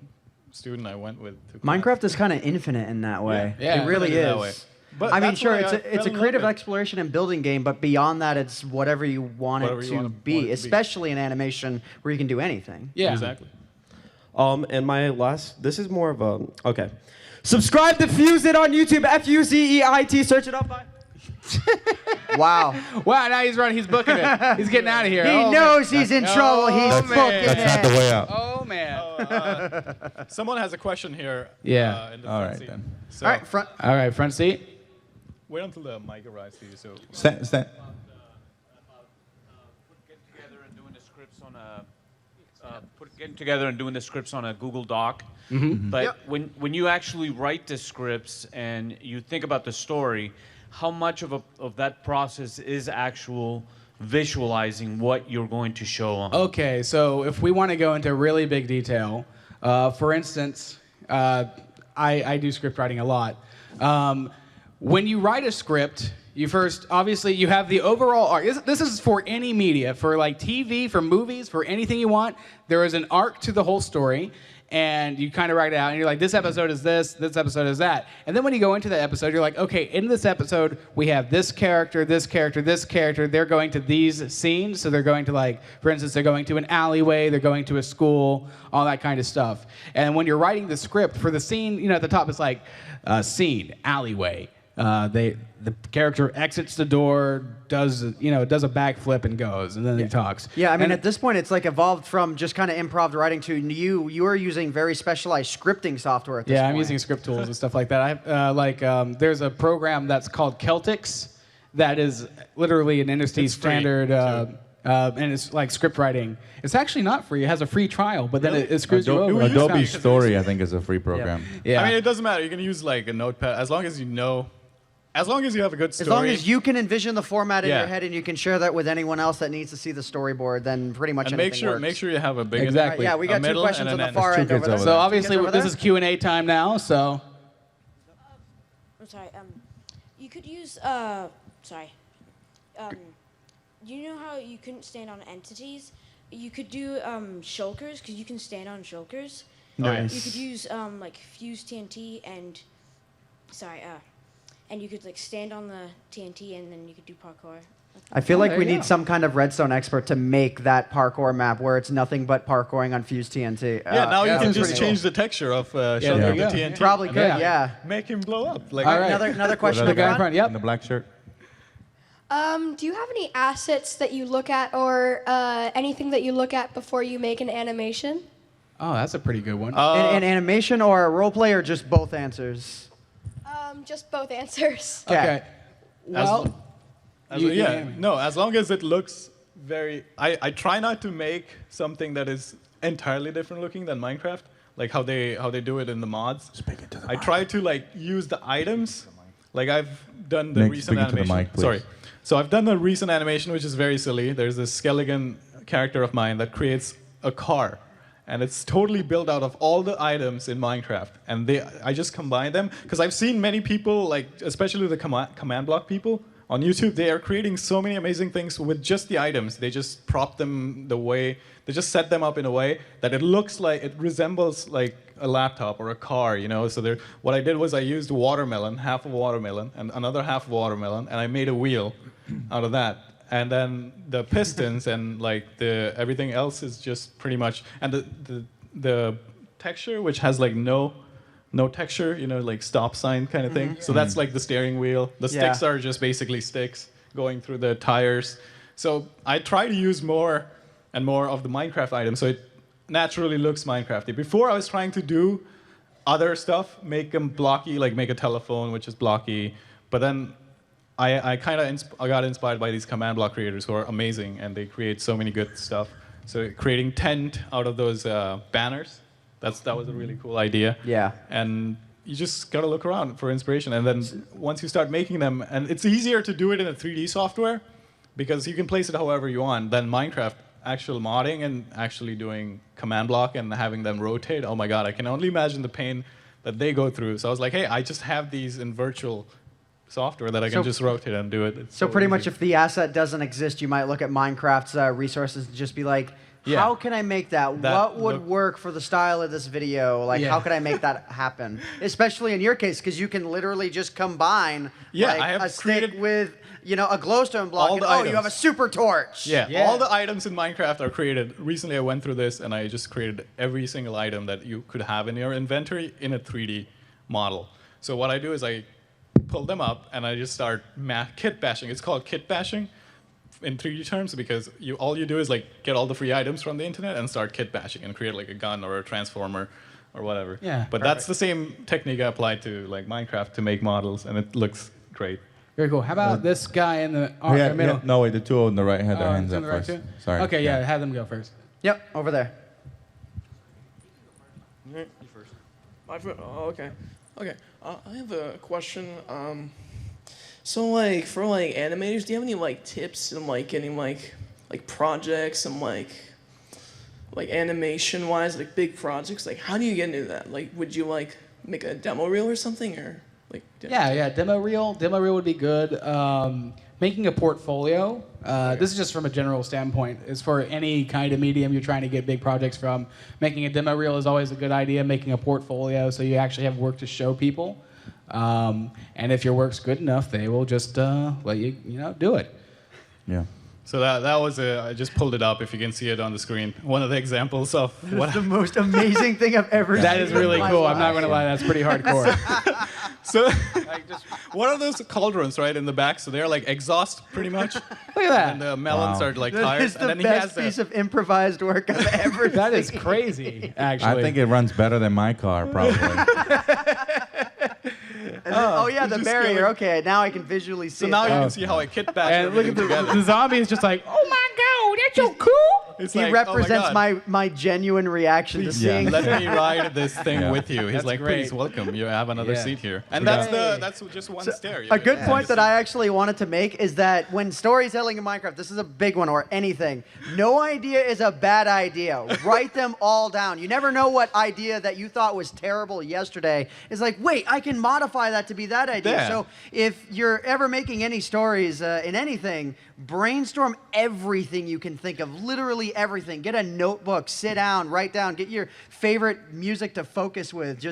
[SPEAKER 1] student I went with. To class.
[SPEAKER 2] Minecraft is kind of infinite in that way.
[SPEAKER 4] Yeah,
[SPEAKER 2] it really
[SPEAKER 1] infinite in that
[SPEAKER 2] is.
[SPEAKER 1] way. But
[SPEAKER 2] I mean,
[SPEAKER 1] that's
[SPEAKER 2] sure,
[SPEAKER 1] why
[SPEAKER 2] it's
[SPEAKER 1] I
[SPEAKER 2] a
[SPEAKER 1] fell in love
[SPEAKER 2] creative
[SPEAKER 1] with it.
[SPEAKER 2] exploration and building game, but beyond that, it's whatever you want
[SPEAKER 1] Whatever
[SPEAKER 2] it
[SPEAKER 1] you
[SPEAKER 2] to
[SPEAKER 1] want it to
[SPEAKER 2] be,
[SPEAKER 1] be.
[SPEAKER 2] especially in animation where you can do anything.
[SPEAKER 4] Yeah.
[SPEAKER 1] Exactly.
[SPEAKER 8] And my last, this is more of a, okay. Subscribe to Fuse It on YouTube, F-U-Z-E-I-T, search it up.
[SPEAKER 2] Wow.
[SPEAKER 4] Wow, now he's running. He's booking it. He's getting out of here.
[SPEAKER 2] He
[SPEAKER 4] Oh,
[SPEAKER 2] knows he's in trouble. He's
[SPEAKER 4] man.
[SPEAKER 2] booking
[SPEAKER 3] That's not
[SPEAKER 2] it.
[SPEAKER 3] the way out.
[SPEAKER 4] Oh man.
[SPEAKER 1] Someone has a question here.
[SPEAKER 4] Yeah.
[SPEAKER 1] In the
[SPEAKER 3] All
[SPEAKER 1] front
[SPEAKER 3] right
[SPEAKER 1] seat.
[SPEAKER 3] then.
[SPEAKER 1] So
[SPEAKER 2] All right, front.
[SPEAKER 4] All right, front seat.
[SPEAKER 1] wait until the mic arrives to you. So
[SPEAKER 3] Stand.
[SPEAKER 9] Getting together and doing the scripts on a Google Doc. But
[SPEAKER 2] Yep.
[SPEAKER 9] when you actually write the scripts and you think about the story, how much of that process is actual visualizing what you're going to show on?
[SPEAKER 4] Okay, so if we want to go into really big detail, for instance, I do script writing a lot. When you write a script, you first, obviously, you have the overall arc. This is for any media, for like TV, for movies, for anything you want. There is an arc to the whole story, and you kind of write it out, and you're like, this episode is this episode is that. And then when you go into the episode, you're like, okay, in this episode, we have this character, this character, this character. They're going to these scenes, so they're going to, like, for instance, they're going to an alleyway, they're going to a school, all that kind of stuff. And when you're writing the script for the scene, you know, at the top, it's like, scene, alleyway. The character exits the door, does a backflip and goes, and then he talks.
[SPEAKER 2] Yeah, I mean,
[SPEAKER 4] And-
[SPEAKER 2] at this point, it's like evolved from just kind of improv writing to you are using very specialized scripting software at this point.
[SPEAKER 4] I'm using script tools and stuff like that. There's a program that's called Celtics that is literally an industry
[SPEAKER 1] It's free,
[SPEAKER 4] standard, and it's like script writing. It's actually not free. It has a free trial, but then it screws you over.
[SPEAKER 3] Adobe
[SPEAKER 4] It's not-
[SPEAKER 3] Story, I think, is a free program.
[SPEAKER 4] Yeah.
[SPEAKER 1] I mean, it doesn't matter. You can use like a notepad as long as you know, as long as you have a good story.
[SPEAKER 2] As long as you can envision the format in
[SPEAKER 1] Yeah.
[SPEAKER 2] your head and you can share that with anyone else that needs to see the storyboard, then pretty much
[SPEAKER 1] and
[SPEAKER 2] anything works.
[SPEAKER 1] make sure you have a big
[SPEAKER 4] Exactly.
[SPEAKER 2] Yeah, we
[SPEAKER 1] a
[SPEAKER 2] got two
[SPEAKER 1] middle
[SPEAKER 2] questions
[SPEAKER 1] and
[SPEAKER 2] on
[SPEAKER 1] an
[SPEAKER 2] the
[SPEAKER 1] end.
[SPEAKER 2] far
[SPEAKER 3] Two
[SPEAKER 2] end
[SPEAKER 3] kids
[SPEAKER 2] over there.
[SPEAKER 3] over
[SPEAKER 4] So
[SPEAKER 3] there.
[SPEAKER 4] obviously,
[SPEAKER 2] You guys over
[SPEAKER 4] this
[SPEAKER 2] there?
[SPEAKER 4] is Q&A time now. So
[SPEAKER 10] I'm sorry. You could use. Sorry. You know how you couldn't stand on entities? You could do shulkers because you can stand on shulkers.
[SPEAKER 2] Nice.
[SPEAKER 10] You could use like fuse TNT and. Sorry. And you could like stand on the TNT and then you could do parkour.
[SPEAKER 2] I feel like
[SPEAKER 4] there
[SPEAKER 2] we
[SPEAKER 4] you
[SPEAKER 2] need
[SPEAKER 4] go.
[SPEAKER 2] some kind of redstone expert to make that parkour map where it's nothing but parkouring on fused TNT.
[SPEAKER 1] Yeah, now you
[SPEAKER 4] yeah,
[SPEAKER 1] can
[SPEAKER 4] that's
[SPEAKER 1] just
[SPEAKER 4] pretty
[SPEAKER 1] change the texture of showing
[SPEAKER 4] there
[SPEAKER 1] the
[SPEAKER 4] you go.
[SPEAKER 1] TNT.
[SPEAKER 2] Probably
[SPEAKER 1] and
[SPEAKER 2] could,
[SPEAKER 1] then
[SPEAKER 2] yeah.
[SPEAKER 1] Make him blow up. Like,
[SPEAKER 4] All right.
[SPEAKER 2] Another question.
[SPEAKER 4] the
[SPEAKER 2] up
[SPEAKER 4] guy in
[SPEAKER 2] front?
[SPEAKER 4] front. Yep.
[SPEAKER 3] In the black shirt.
[SPEAKER 11] Do you have any assets that you look at or anything that you look at before you make an animation?
[SPEAKER 4] Oh, that's a pretty good one.
[SPEAKER 2] In animation or role play or just both answers?
[SPEAKER 11] Just both answers.
[SPEAKER 4] Okay. Well,
[SPEAKER 1] as long as it looks very. I try not to make something that is entirely different looking than Minecraft. like how they do it in the mods. I try to like use the items. Like I've done the
[SPEAKER 3] Nick,
[SPEAKER 1] recent
[SPEAKER 3] speak into the
[SPEAKER 1] animation.
[SPEAKER 3] mic, please.
[SPEAKER 1] Sorry. So I've done the recent animation, which is very silly. There's this skeleton character of mine that creates a car. And it's totally built out of all the items in Minecraft. And I just combine them. Because I've seen many people, like especially the command block people on YouTube, they are creating so many amazing things with just the items. They just prop them they just set them up in a way that it looks like, it resembles like a laptop or a car, you know? So what I did was I used watermelon, half of watermelon, and another half of watermelon, and I made a wheel out of that. And then the pistons and like everything else is just pretty much, and the texture, which has like no texture, you know, like stop sign kind of thing. So that's like the steering wheel. The sticks are just basically sticks going through the tires. So I try to use more and more of the Minecraft items, so it naturally looks Minecrafty. Before I was trying to do other stuff, make them blocky, like make a telephone, which is blocky, but then I kind of got inspired by these command block creators who are amazing, and they create so many good stuff. So creating tent out of those banners, that was a really cool idea.
[SPEAKER 2] Yeah.
[SPEAKER 1] And you just gotta look around for inspiration, and then once you start making them, and it's easier to do it in a 3D software because you can place it however you want than Minecraft. Actual modding and actually doing command block and having them rotate. Oh my God, I can only imagine the pain that they go through. So I was like, hey, I just have these in virtual software that I can just rotate and do it. It's
[SPEAKER 2] so pretty
[SPEAKER 1] easy.
[SPEAKER 2] much if the asset doesn't exist, you might look at Minecraft's resources and just be like, how can I make that? What would work for the style of this video? Like, how can I make that happen? Especially in your case, because you can literally just combine like,
[SPEAKER 1] I have
[SPEAKER 2] a stick with, you know, a glowstone block, and you have a super torch.
[SPEAKER 1] Yeah, all the items in Minecraft are created. Recently, I went through this, and I just created every single item that you could have in your inventory in a 3D model. So what I do is I pull them up, and I just start kit bashing. It's called kit bashing in 3D terms because all you do is like get all the free items from the internet and start kit bashing and create like a gun or a transformer or whatever.
[SPEAKER 4] Yeah.
[SPEAKER 1] But that's the same technique I applied to like Minecraft to make models, and it looks great.
[SPEAKER 4] Very cool. How about this guy in the middle?
[SPEAKER 3] No, wait, the two on the right had their hands up first. Sorry.
[SPEAKER 4] Okay, yeah, have them go first.
[SPEAKER 2] Yep, over there.
[SPEAKER 12] You first. Okay. I have a question. So like for like animators, do you have any like tips in like getting like projects and like animation wise, like big projects? Like how do you get into that? Like would you like make a demo reel or something or like?
[SPEAKER 4] Yeah, demo reel would be good. Making a portfolio. This is just from a general standpoint. Is for any kind of medium you're trying to get big projects from. Making a demo reel is always a good idea. Making a portfolio so you actually have work to show people. And if your work's good enough, they will just let you do it.
[SPEAKER 3] Yeah.
[SPEAKER 1] So that was I just pulled it up if you can see it on the screen. One of the examples of
[SPEAKER 2] That's the most amazing thing I've ever seen.
[SPEAKER 4] That is really cool. I'm not going to lie, that's pretty hardcore.
[SPEAKER 1] So what are those cauldrons right in the back? So they're like exhaust pretty much.
[SPEAKER 4] Look at that.
[SPEAKER 1] And the melons are like
[SPEAKER 2] That
[SPEAKER 1] tires.
[SPEAKER 2] is the
[SPEAKER 1] and then he has
[SPEAKER 2] best piece of improvised work I've ever
[SPEAKER 4] That is
[SPEAKER 2] seen.
[SPEAKER 4] crazy, actually.
[SPEAKER 3] I think it runs better than my car, probably.
[SPEAKER 2] And then, yeah, the barrier. Okay, now I can visually see.
[SPEAKER 1] So now you can see how I kit bash
[SPEAKER 4] And look
[SPEAKER 1] everything
[SPEAKER 4] at
[SPEAKER 1] together.
[SPEAKER 4] the zombie is just like, oh my god, that's so cool.
[SPEAKER 1] It's
[SPEAKER 2] he
[SPEAKER 1] like,
[SPEAKER 2] represents
[SPEAKER 1] oh my God.
[SPEAKER 2] my genuine reaction to seeing.
[SPEAKER 1] Let me ride this thing with you. He's
[SPEAKER 4] That's
[SPEAKER 1] like,
[SPEAKER 4] great.
[SPEAKER 1] please welcome. You have another
[SPEAKER 4] Yeah.
[SPEAKER 1] seat here. And that's just one stair.
[SPEAKER 2] A good point that I actually wanted to make is that when storytelling in Minecraft, this is a big one, or anything, no idea is a bad idea. Write them all down. You never know what idea that you thought was terrible yesterday is like, wait, I can modify that to be that idea.
[SPEAKER 1] Yeah.
[SPEAKER 2] So if you're ever making any stories in anything, brainstorm everything you can think of, literally everything. Get a notebook, sit down, write down, get your favorite music to focus with,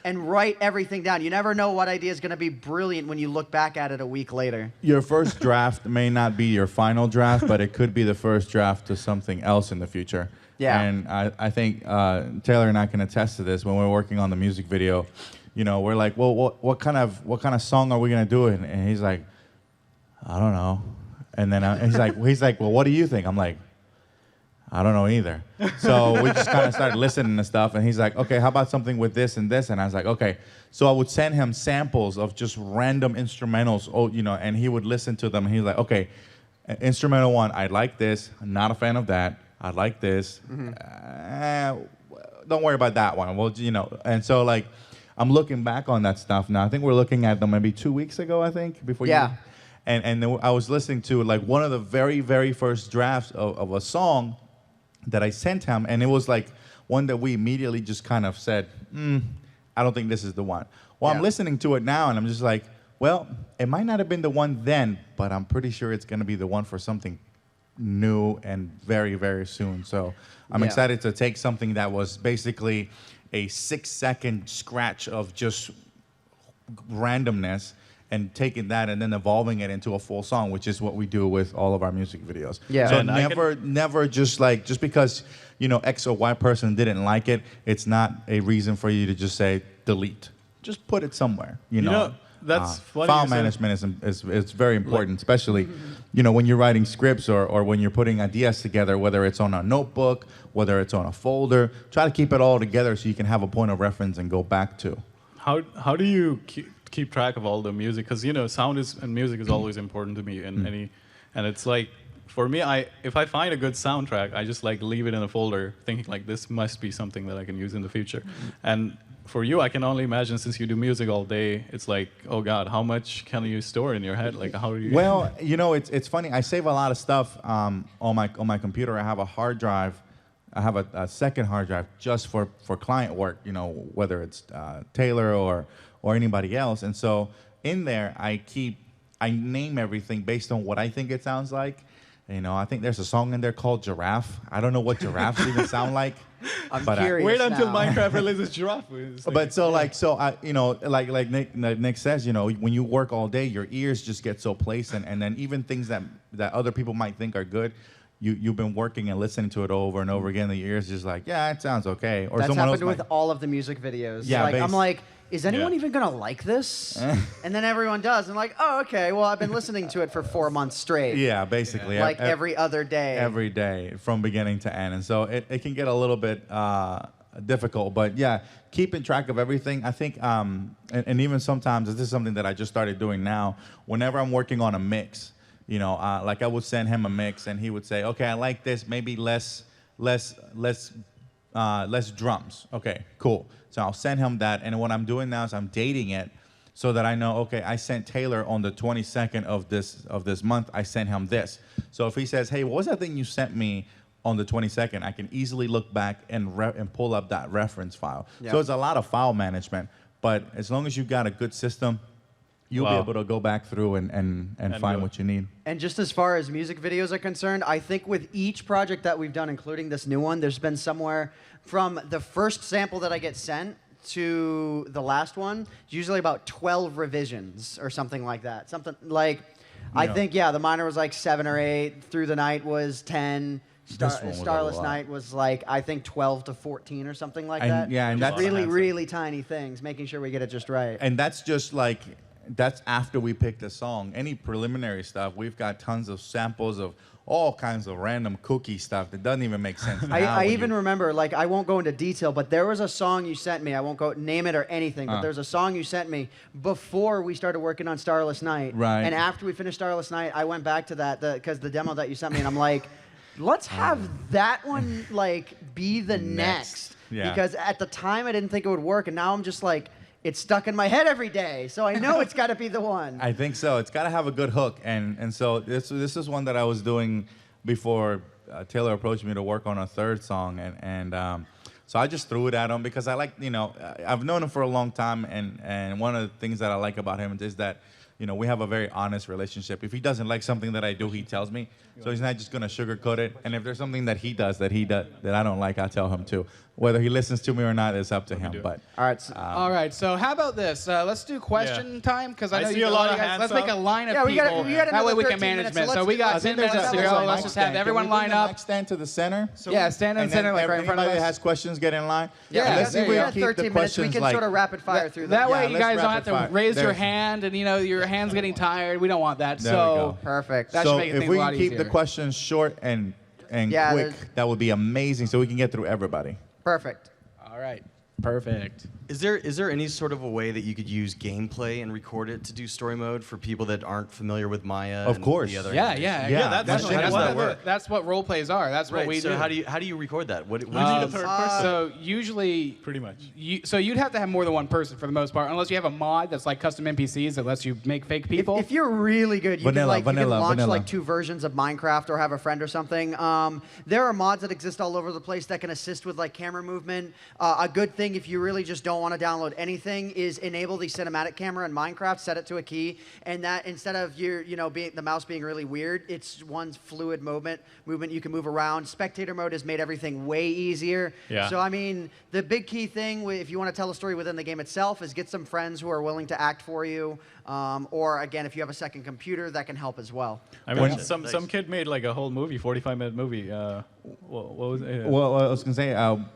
[SPEAKER 2] and write everything down. You never know what idea is going to be brilliant when you look back at it a week later.
[SPEAKER 3] Your first draft may not be your final draft, but it could be the first draft to something else in the future.
[SPEAKER 2] Yeah.
[SPEAKER 3] And I think Taylor and I can attest to this when we're working on the music video. You know, we're like, well, what kind of song are we gonna do? And he's like, I don't know. And then he's like, well, what do you think? I'm like, I don't know either. So we just kind of started listening to stuff, and he's like, okay, how about something with this and this? And I was like, okay. So I would send him samples of just random instrumentals, and he would listen to them, and he's like, okay, instrumental one, I like this, I'm not a fan of that. I like this. Don't worry about that one. Well, and so like, I'm looking back on that stuff now. I think we're looking at them maybe 2 weeks ago, I think, before you. And then I was listening to like one of the very, very first drafts of a song that I sent him, and it was like one that we immediately just kind of said, I don't think this is the one. Well, I'm listening to it now, and I'm just like, well, it might not have been the one then, but I'm pretty sure it's going to be the one for something new and very, very soon. So I'm excited to take something that was basically a 6-second scratch of just randomness and taking that and then evolving it into a full song, which is what we do with all of our music videos.
[SPEAKER 2] Yeah.
[SPEAKER 3] So
[SPEAKER 2] And
[SPEAKER 3] never just because, X or Y person didn't like it, it's not a reason for you to just say delete. Just put it somewhere,
[SPEAKER 1] That's funny.
[SPEAKER 3] File management is very important, especially, when you're writing scripts or when you're putting ideas together, whether it's on a notebook, whether it's on a folder. Try to keep it all together so you can have a point of reference and go back to.
[SPEAKER 1] How do you keep track of all the music? Because sound and music is always important to me in any, and it's like for me, if I find a good soundtrack, I just like leave it in a folder, thinking like this must be something that I can use in the future, and. For you, I can only imagine, since you do music all day, it's like, oh God, how much can you store in your head? Like, how do you?
[SPEAKER 3] Well, it's funny. I save a lot of stuff on my computer. I have a hard drive. I have a second hard drive just for client work. Whether it's Taylor or anybody else. And so in there, I name everything based on what I think it sounds like. I think there's a song in there called Giraffe. I don't know what giraffes even sound like.
[SPEAKER 2] I'm curious.
[SPEAKER 1] Wait until
[SPEAKER 2] now.
[SPEAKER 1] Minecraft releases Giraffe.
[SPEAKER 3] But like Nick says, when you work all day, your ears just get so placed, and then even things that other people might think are good, you've been working and listening to it over and over again. The ears just like, yeah, it sounds okay. Or
[SPEAKER 2] that's
[SPEAKER 3] someone
[SPEAKER 2] happened
[SPEAKER 3] else
[SPEAKER 2] with all of the music videos.
[SPEAKER 3] Yeah,
[SPEAKER 2] I'm like, is anyone even gonna like this? And then everyone does, and like, oh, okay. Well, I've been listening to it for 4 months straight.
[SPEAKER 3] Yeah, basically.
[SPEAKER 2] Like every other day.
[SPEAKER 3] Every day from beginning to end, and so it can get a little bit difficult. But yeah, keeping track of everything. I think, and even sometimes this is something that I just started doing now. Whenever I'm working on a mix, like I would send him a mix, and he would say, okay, I like this. Maybe less drums. Okay, cool. So I'll send him that, and what I'm doing now is I'm dating it so that I know, okay, I sent Taylor on the 22nd of this month, I sent him this. So if he says, hey, what was that thing you sent me on the 22nd, I can easily look back and pull up that reference file. So it's a lot of file management, but as long as you've got a good system, you'll be able to go back through and find what you need.
[SPEAKER 2] And just as far as music videos are concerned, I think with each project that we've done, including this new one, there's been somewhere from the first sample that I get sent to the last one, usually about 12 revisions or something like that. Something like, I think, the minor was like 7 or 8, Through the Night was 10, Starless Night was like, I think 12 to 14 or something like that.
[SPEAKER 3] Yeah, and
[SPEAKER 2] just
[SPEAKER 3] that's
[SPEAKER 2] really, really tiny things, making sure we get it just right.
[SPEAKER 3] And that's just like, that's after we pick the song. Any preliminary stuff, we've got tons of samples of all kinds of random kooky stuff that doesn't even make sense.
[SPEAKER 2] I even remember, like, I won't go into detail, but there was a song you sent me. I won't go name it or anything, but there's a song you sent me before we started working on Starless Night.
[SPEAKER 3] Right.
[SPEAKER 2] And after we finished Starless Night, I went back to that because the demo that you sent me, and I'm like, let's have that one like be the next.
[SPEAKER 3] Yeah.
[SPEAKER 2] Because at the time I didn't think it would work, and now I'm just like, it's stuck in my head every day, so I know it's got to be the one.
[SPEAKER 3] I think so. It's got to have a good hook, and so this is one that I was doing before Taylor approached me to work on a third song, and so I just threw it at him because I like, I've known him for a long time, and one of the things that I like about him is that, we have a very honest relationship. If he doesn't like something that I do, he tells me. So he's not just gonna sugarcoat it. And if there's something that he does that I don't like, I'll tell him too. Whether he listens to me or not is up to him. But
[SPEAKER 4] all right. So how about this? Let's do question time because I know
[SPEAKER 1] see
[SPEAKER 4] you
[SPEAKER 1] a lot
[SPEAKER 4] guys.
[SPEAKER 1] of hands
[SPEAKER 4] Let's
[SPEAKER 1] up.
[SPEAKER 4] make a line of
[SPEAKER 2] we
[SPEAKER 4] people.
[SPEAKER 2] got
[SPEAKER 4] That way we can
[SPEAKER 2] 13
[SPEAKER 4] manage
[SPEAKER 2] minutes,
[SPEAKER 4] it. So we got 10 minutes to go. Let's just have everyone line up.
[SPEAKER 3] Stand to the center.
[SPEAKER 4] Yeah, stand in the center, like right in front of
[SPEAKER 3] Anybody that
[SPEAKER 4] us.
[SPEAKER 3] has questions, get in line.
[SPEAKER 4] Yeah,
[SPEAKER 3] And let's see if we
[SPEAKER 2] we
[SPEAKER 3] can
[SPEAKER 2] got
[SPEAKER 3] keep the
[SPEAKER 2] 13 minutes. We
[SPEAKER 3] questions
[SPEAKER 2] can
[SPEAKER 3] like
[SPEAKER 2] sort of rapid fire through them.
[SPEAKER 4] That way you
[SPEAKER 3] let's
[SPEAKER 4] guys don't have
[SPEAKER 3] rapid
[SPEAKER 4] to
[SPEAKER 3] fire.
[SPEAKER 4] raise your
[SPEAKER 3] There's-
[SPEAKER 4] hand and your hand's getting tired. We don't want that.
[SPEAKER 3] There we
[SPEAKER 4] So
[SPEAKER 3] go.
[SPEAKER 2] Perfect.
[SPEAKER 4] that
[SPEAKER 3] so
[SPEAKER 4] should make
[SPEAKER 3] if
[SPEAKER 4] things
[SPEAKER 3] we
[SPEAKER 4] a lot
[SPEAKER 3] can keep
[SPEAKER 4] easier.
[SPEAKER 3] the questions short and
[SPEAKER 2] Yeah,
[SPEAKER 3] quick,
[SPEAKER 2] there's-
[SPEAKER 3] that would be amazing, so we can get through everybody.
[SPEAKER 2] Perfect.
[SPEAKER 4] All right. Perfect.
[SPEAKER 13] Is there any sort of a way that you could use gameplay and record it to do story mode for people that aren't familiar with Maya?
[SPEAKER 3] Of
[SPEAKER 13] and
[SPEAKER 3] course.
[SPEAKER 13] The other
[SPEAKER 4] Yeah.
[SPEAKER 13] That's
[SPEAKER 4] Definitely.
[SPEAKER 13] how that work?
[SPEAKER 4] That's what role plays are. That's what we
[SPEAKER 13] so
[SPEAKER 4] do.
[SPEAKER 13] how do you record that? What
[SPEAKER 1] You need a third person.
[SPEAKER 4] So usually,
[SPEAKER 1] Pretty much.
[SPEAKER 4] So you'd have to have more than one person for the most part, unless you have a mod that's like custom NPCs that lets you make fake people.
[SPEAKER 2] If you're really good, you can launch
[SPEAKER 3] vanilla.
[SPEAKER 2] like 2 versions of Minecraft or have a friend or something. There are mods that exist all over the place that can assist with like camera movement. A good thing if you really just don't want to download anything is enable the cinematic camera in Minecraft, set it to a key, and that instead of the mouse being really weird, it's one fluid movement you can move around. Spectator mode has made everything way easier.
[SPEAKER 1] Yeah.
[SPEAKER 2] So I mean, the big key thing if you want to tell a story within the game itself is get some friends who are willing to act for you, or again, if you have a second computer, that can help as well.
[SPEAKER 1] I mean, some kid made like a whole movie, 45-minute movie. What was it?
[SPEAKER 3] Well, I was gonna say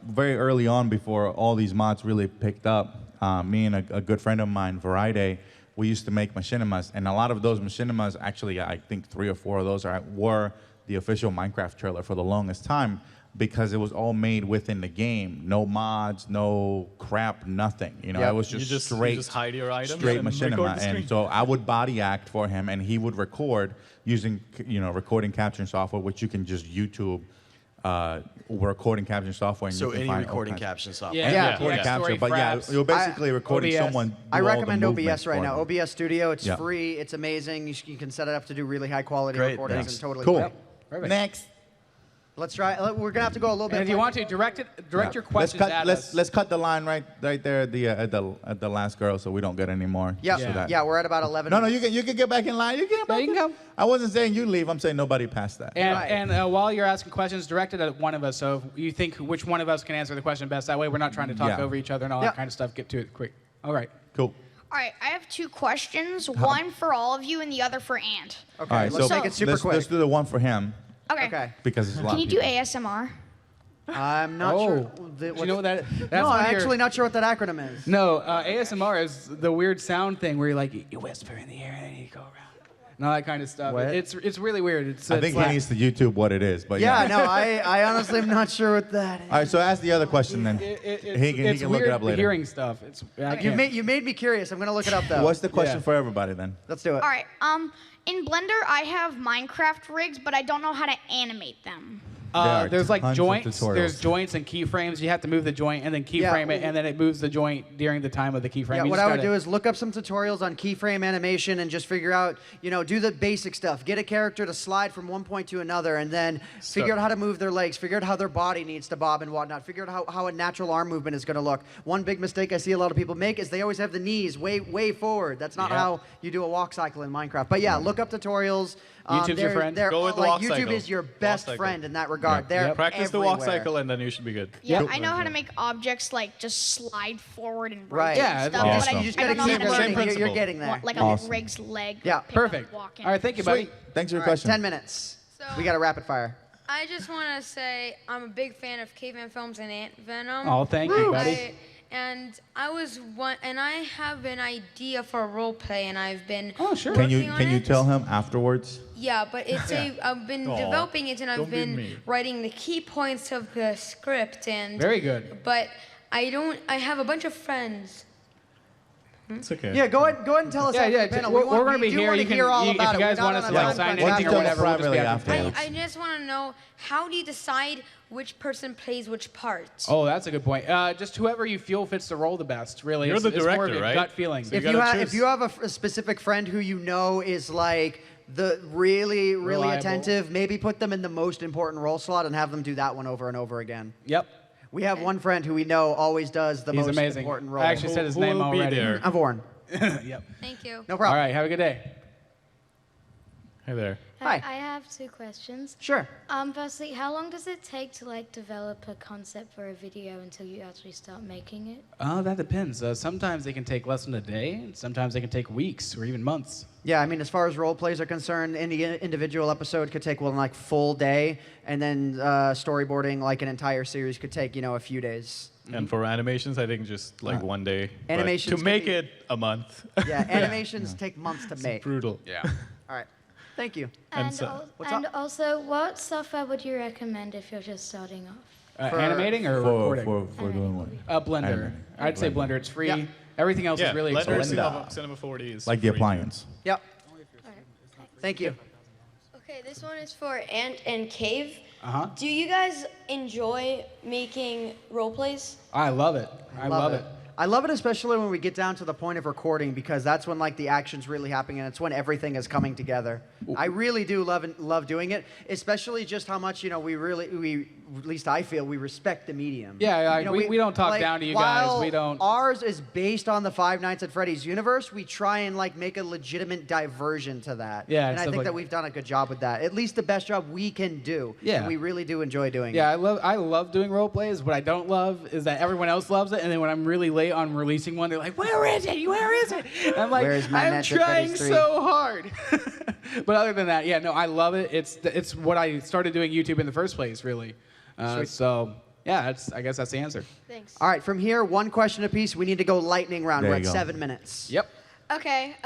[SPEAKER 3] very early on, before all these mods really picked up, me and a good friend of mine, Variday, we used to make Machinimas, and a lot of those Machinimas, actually, I think 3 or 4 of those were the official Minecraft trailer for the longest time, because it was all made within the game. No mods, no crap, nothing. It was just straight.
[SPEAKER 1] You just hide your items
[SPEAKER 3] straight
[SPEAKER 1] and
[SPEAKER 3] machinima.
[SPEAKER 1] record the screen.
[SPEAKER 3] And so I would body act for him, and he would record using recording capturing software, which you can just YouTube. Recording caption software. And
[SPEAKER 13] So
[SPEAKER 3] you can
[SPEAKER 13] any
[SPEAKER 3] find
[SPEAKER 13] recording caption software.
[SPEAKER 4] Yeah.
[SPEAKER 3] Recording capture,
[SPEAKER 4] Story
[SPEAKER 3] but
[SPEAKER 4] fraps.
[SPEAKER 3] you're basically recording
[SPEAKER 4] OBS.
[SPEAKER 3] someone. Do
[SPEAKER 2] I
[SPEAKER 3] all the
[SPEAKER 2] recommend
[SPEAKER 3] movements
[SPEAKER 2] OBS right
[SPEAKER 3] for
[SPEAKER 2] now.
[SPEAKER 3] them.
[SPEAKER 2] OBS Studio, it's
[SPEAKER 3] Yeah.
[SPEAKER 2] free, it's amazing. You can set it up to do really high quality
[SPEAKER 13] Great,
[SPEAKER 2] recordings
[SPEAKER 13] thanks.
[SPEAKER 2] and totally.
[SPEAKER 3] Cool.
[SPEAKER 2] Yep.
[SPEAKER 4] Perfect.
[SPEAKER 3] Next.
[SPEAKER 2] Let's try. We're gonna have to go a little bit.
[SPEAKER 4] And if you want to direct your questions at us.
[SPEAKER 3] Let's cut the line right there at the last girl, so we don't get any more.
[SPEAKER 2] Yeah,
[SPEAKER 3] So that-
[SPEAKER 2] yeah, we're at about 11.
[SPEAKER 3] No, you can get back in line. You can.
[SPEAKER 4] Yeah, you can go.
[SPEAKER 3] I wasn't saying you leave. I'm saying nobody passed that.
[SPEAKER 4] And while you're asking questions, directed at one of us. So if you think which one of us can answer the question best, that way we're not trying to talk
[SPEAKER 3] Yeah.
[SPEAKER 4] over each other and all
[SPEAKER 2] Yeah.
[SPEAKER 4] that kind of stuff. Get to it quick. All right.
[SPEAKER 3] Cool.
[SPEAKER 6] All right, I have 2 questions. One for all of you and the other for Ant.
[SPEAKER 2] Okay,
[SPEAKER 3] All right,
[SPEAKER 2] let's
[SPEAKER 3] so
[SPEAKER 2] make it super
[SPEAKER 3] let's,
[SPEAKER 2] quick.
[SPEAKER 3] let's do the one for him
[SPEAKER 6] Okay.
[SPEAKER 2] Okay.
[SPEAKER 3] because it's a lot.
[SPEAKER 6] Can you
[SPEAKER 3] of
[SPEAKER 6] do
[SPEAKER 3] people.
[SPEAKER 6] ASMR?
[SPEAKER 2] I'm not sure.
[SPEAKER 4] Do you know what that? That's
[SPEAKER 2] No,
[SPEAKER 4] one
[SPEAKER 2] I'm
[SPEAKER 4] of your-
[SPEAKER 2] actually not sure what that acronym is.
[SPEAKER 4] No, ASMR is the weird sound thing where you whisper in the air and then you go around. And all that kind of stuff.
[SPEAKER 2] What?
[SPEAKER 4] It's really weird.
[SPEAKER 3] I think he needs to YouTube what it is, but
[SPEAKER 2] Yeah, no, I honestly am not sure what that is.
[SPEAKER 3] All right, so ask the other question then. He can
[SPEAKER 4] It's
[SPEAKER 3] look
[SPEAKER 4] weird
[SPEAKER 3] it up later.
[SPEAKER 4] hearing stuff. It's
[SPEAKER 2] You made me curious. I'm gonna look it up though.
[SPEAKER 3] What's the question
[SPEAKER 4] Yeah.
[SPEAKER 3] for everybody then?
[SPEAKER 2] Let's do it.
[SPEAKER 6] All right. In Blender, I have Minecraft rigs, but I don't know how to animate them.
[SPEAKER 3] are
[SPEAKER 4] There's like
[SPEAKER 3] tons of
[SPEAKER 4] joints.
[SPEAKER 3] tutorials.
[SPEAKER 4] There's joints and keyframes. You have to move the joint and then keyframe it, and then it moves the joint during the time of the keyframe.
[SPEAKER 2] Yeah,
[SPEAKER 4] You
[SPEAKER 2] what
[SPEAKER 4] just
[SPEAKER 2] I would
[SPEAKER 4] gotta-
[SPEAKER 2] do is look up some tutorials on keyframe animation and just figure out, do the basic stuff. Get a character to slide from one point to another, and then figure out how to move their legs, figure out how their body needs to bob and whatnot, figure out how a natural arm movement is going to look. One big mistake I see a lot of people make is they always have the knees way forward. That's not how you do a walk cycle in Minecraft. But yeah, look up tutorials.
[SPEAKER 4] YouTube's your friend.
[SPEAKER 2] They're,
[SPEAKER 1] Go with the
[SPEAKER 2] like,
[SPEAKER 1] walk
[SPEAKER 2] YouTube
[SPEAKER 1] cycle.
[SPEAKER 2] is your
[SPEAKER 1] Walk
[SPEAKER 2] best
[SPEAKER 1] cycle.
[SPEAKER 2] friend in that regard. They're
[SPEAKER 1] Practice the walk
[SPEAKER 2] everywhere.
[SPEAKER 1] cycle, and then you should be good.
[SPEAKER 6] Yeah,
[SPEAKER 2] Yep.
[SPEAKER 6] I know how to make objects like just slide forward and
[SPEAKER 2] Right.
[SPEAKER 6] rotate
[SPEAKER 4] Yeah,
[SPEAKER 6] and stuff,
[SPEAKER 3] that's
[SPEAKER 6] but
[SPEAKER 3] awesome.
[SPEAKER 6] I,
[SPEAKER 2] You just
[SPEAKER 6] I
[SPEAKER 2] gotta
[SPEAKER 6] don't know
[SPEAKER 2] keep
[SPEAKER 6] how to
[SPEAKER 1] Same
[SPEAKER 2] learning.
[SPEAKER 6] make
[SPEAKER 1] principle.
[SPEAKER 2] You're getting there.
[SPEAKER 6] like
[SPEAKER 3] Awesome.
[SPEAKER 6] a rig's leg.
[SPEAKER 2] Yeah.
[SPEAKER 6] pick up
[SPEAKER 4] Perfect.
[SPEAKER 6] walking.
[SPEAKER 4] All right, thank you, buddy.
[SPEAKER 3] Sweet. Thanks for your
[SPEAKER 2] All right,
[SPEAKER 3] question.
[SPEAKER 2] 10 minutes.
[SPEAKER 14] So
[SPEAKER 2] We got a rapid fire.
[SPEAKER 14] I just want to say I'm a big fan of Caveman Films and Ant Venom.
[SPEAKER 4] Oh, thank you, buddy.
[SPEAKER 14] And I have an idea for a role play, and I've been
[SPEAKER 4] sure.
[SPEAKER 3] Can you
[SPEAKER 14] working on it.
[SPEAKER 3] tell him afterwards?
[SPEAKER 14] Yeah, but it's I've been
[SPEAKER 1] Aw,
[SPEAKER 14] developing it, and I've
[SPEAKER 1] don't be
[SPEAKER 14] been
[SPEAKER 1] mean.
[SPEAKER 14] writing the key points of the script, and
[SPEAKER 4] Very good.
[SPEAKER 14] But I have a bunch of friends.
[SPEAKER 1] It's okay.
[SPEAKER 2] Yeah, go ahead and tell us
[SPEAKER 4] Yeah,
[SPEAKER 2] after
[SPEAKER 4] yeah.
[SPEAKER 2] the panel.
[SPEAKER 4] We're
[SPEAKER 2] We want-
[SPEAKER 4] going to
[SPEAKER 2] we
[SPEAKER 4] be
[SPEAKER 2] do
[SPEAKER 4] here.
[SPEAKER 2] wanna
[SPEAKER 4] You can,
[SPEAKER 2] hear all
[SPEAKER 4] if
[SPEAKER 2] about
[SPEAKER 4] you
[SPEAKER 2] it.
[SPEAKER 4] guys
[SPEAKER 2] We're
[SPEAKER 4] want
[SPEAKER 2] not
[SPEAKER 4] us
[SPEAKER 2] on
[SPEAKER 4] to
[SPEAKER 2] a
[SPEAKER 4] like
[SPEAKER 2] time
[SPEAKER 4] sign
[SPEAKER 2] crunch.
[SPEAKER 3] Why don't
[SPEAKER 4] anything
[SPEAKER 3] you
[SPEAKER 4] or
[SPEAKER 3] tell us
[SPEAKER 4] whatever, we'll just be
[SPEAKER 3] privately
[SPEAKER 4] after.
[SPEAKER 3] afterwards?
[SPEAKER 14] I just want to know, how do you decide which person plays which part?
[SPEAKER 4] Oh, that's a good point. Just whoever you feel fits the role the best, really.
[SPEAKER 1] You're
[SPEAKER 4] It's
[SPEAKER 1] the
[SPEAKER 4] more of
[SPEAKER 1] director,
[SPEAKER 4] your
[SPEAKER 1] right?
[SPEAKER 4] gut feeling.
[SPEAKER 1] So you
[SPEAKER 2] If
[SPEAKER 1] gotta
[SPEAKER 2] if
[SPEAKER 1] choose.
[SPEAKER 2] you have a specific friend who you know is like the really
[SPEAKER 4] Reliable.
[SPEAKER 2] attentive, maybe put them in the most important role slot and have them do that one over and over again.
[SPEAKER 4] Yep.
[SPEAKER 2] We have one friend who we know always does the
[SPEAKER 4] He's
[SPEAKER 2] most
[SPEAKER 4] amazing.
[SPEAKER 2] important role.
[SPEAKER 4] I actually said his
[SPEAKER 1] Who
[SPEAKER 4] name
[SPEAKER 1] will be
[SPEAKER 4] already.
[SPEAKER 1] there?
[SPEAKER 2] I'm Warren.
[SPEAKER 4] Yep.
[SPEAKER 14] Thank you.
[SPEAKER 2] No
[SPEAKER 4] All
[SPEAKER 2] problem.
[SPEAKER 4] right. Have a good day.
[SPEAKER 1] Hey there.
[SPEAKER 2] Hi.
[SPEAKER 15] I have 2 questions.
[SPEAKER 2] Sure.
[SPEAKER 15] Firstly, how long does it take to like develop a concept for a video until you actually start making it?
[SPEAKER 4] Oh, that depends. Sometimes they can take less than a day, and sometimes they can take weeks or even months.
[SPEAKER 2] Yeah, I mean, as far as role plays are concerned, any individual episode could take like full day, and then storyboarding like an entire series could take a few days.
[SPEAKER 1] And for animations, I think just like one day. But
[SPEAKER 2] Animations
[SPEAKER 1] to
[SPEAKER 2] can
[SPEAKER 1] make
[SPEAKER 2] be-
[SPEAKER 1] it a month.
[SPEAKER 2] Yeah, animations take months to make.
[SPEAKER 1] Brutal.
[SPEAKER 4] Yeah.
[SPEAKER 2] All right. Thank you.
[SPEAKER 1] And
[SPEAKER 15] And,
[SPEAKER 1] so-
[SPEAKER 2] What's
[SPEAKER 15] and
[SPEAKER 2] up?
[SPEAKER 15] also, what software would you recommend if you're just starting off?
[SPEAKER 4] Animating or recording?
[SPEAKER 3] For doing what?
[SPEAKER 4] Blender.
[SPEAKER 3] Animating.
[SPEAKER 4] I'd say Blender. It's free.
[SPEAKER 2] Yeah.
[SPEAKER 4] Everything else
[SPEAKER 1] Yeah,
[SPEAKER 4] is really
[SPEAKER 1] Blender,
[SPEAKER 4] expensive.
[SPEAKER 1] Cinema 40 is
[SPEAKER 3] Like the
[SPEAKER 1] free.
[SPEAKER 3] appliance.
[SPEAKER 2] Yep. Thank you.
[SPEAKER 10] Okay, this one is for Ant and Cave.
[SPEAKER 4] Uh-huh.
[SPEAKER 10] Do you guys enjoy making role plays?
[SPEAKER 4] I love it. I love it.
[SPEAKER 2] I love it, especially when we get down to the point of recording, because that's when like the action's really happening and it's when everything is coming together. I really do love doing it, especially just how much we at least I feel we respect the medium.
[SPEAKER 4] Yeah,
[SPEAKER 2] You know,
[SPEAKER 4] we don't talk
[SPEAKER 2] like,
[SPEAKER 4] down to you guys.
[SPEAKER 2] while
[SPEAKER 4] We don't.
[SPEAKER 2] Ours is based on the Five Nights at Freddy's universe. We try and like make a legitimate diversion to that.
[SPEAKER 4] Yeah,
[SPEAKER 2] and I
[SPEAKER 4] stuff
[SPEAKER 2] think
[SPEAKER 4] like-
[SPEAKER 2] that we've done a good job with that. At least the best job we can do.
[SPEAKER 4] Yeah.
[SPEAKER 2] And we really do enjoy doing it.
[SPEAKER 4] Yeah, I love doing role plays. What I don't love is that everyone else loves it, and then when I'm really late on releasing one, they're like, "Where is it? Where is it?" And I'm like,
[SPEAKER 2] Where's my
[SPEAKER 4] "I'm
[SPEAKER 2] Nights at
[SPEAKER 4] trying
[SPEAKER 2] Freddy's 3?"
[SPEAKER 4] so hard." But other than that, yeah, no, I love it. It's what I started doing YouTube in the first place, really. So yeah, I guess that's the answer.
[SPEAKER 11] Thanks.
[SPEAKER 2] All right, from here, one question apiece. We need to go lightning round.
[SPEAKER 3] There
[SPEAKER 2] We're
[SPEAKER 3] you
[SPEAKER 2] at
[SPEAKER 3] go.
[SPEAKER 2] 7 minutes.
[SPEAKER 4] Yep.
[SPEAKER 11] Okay.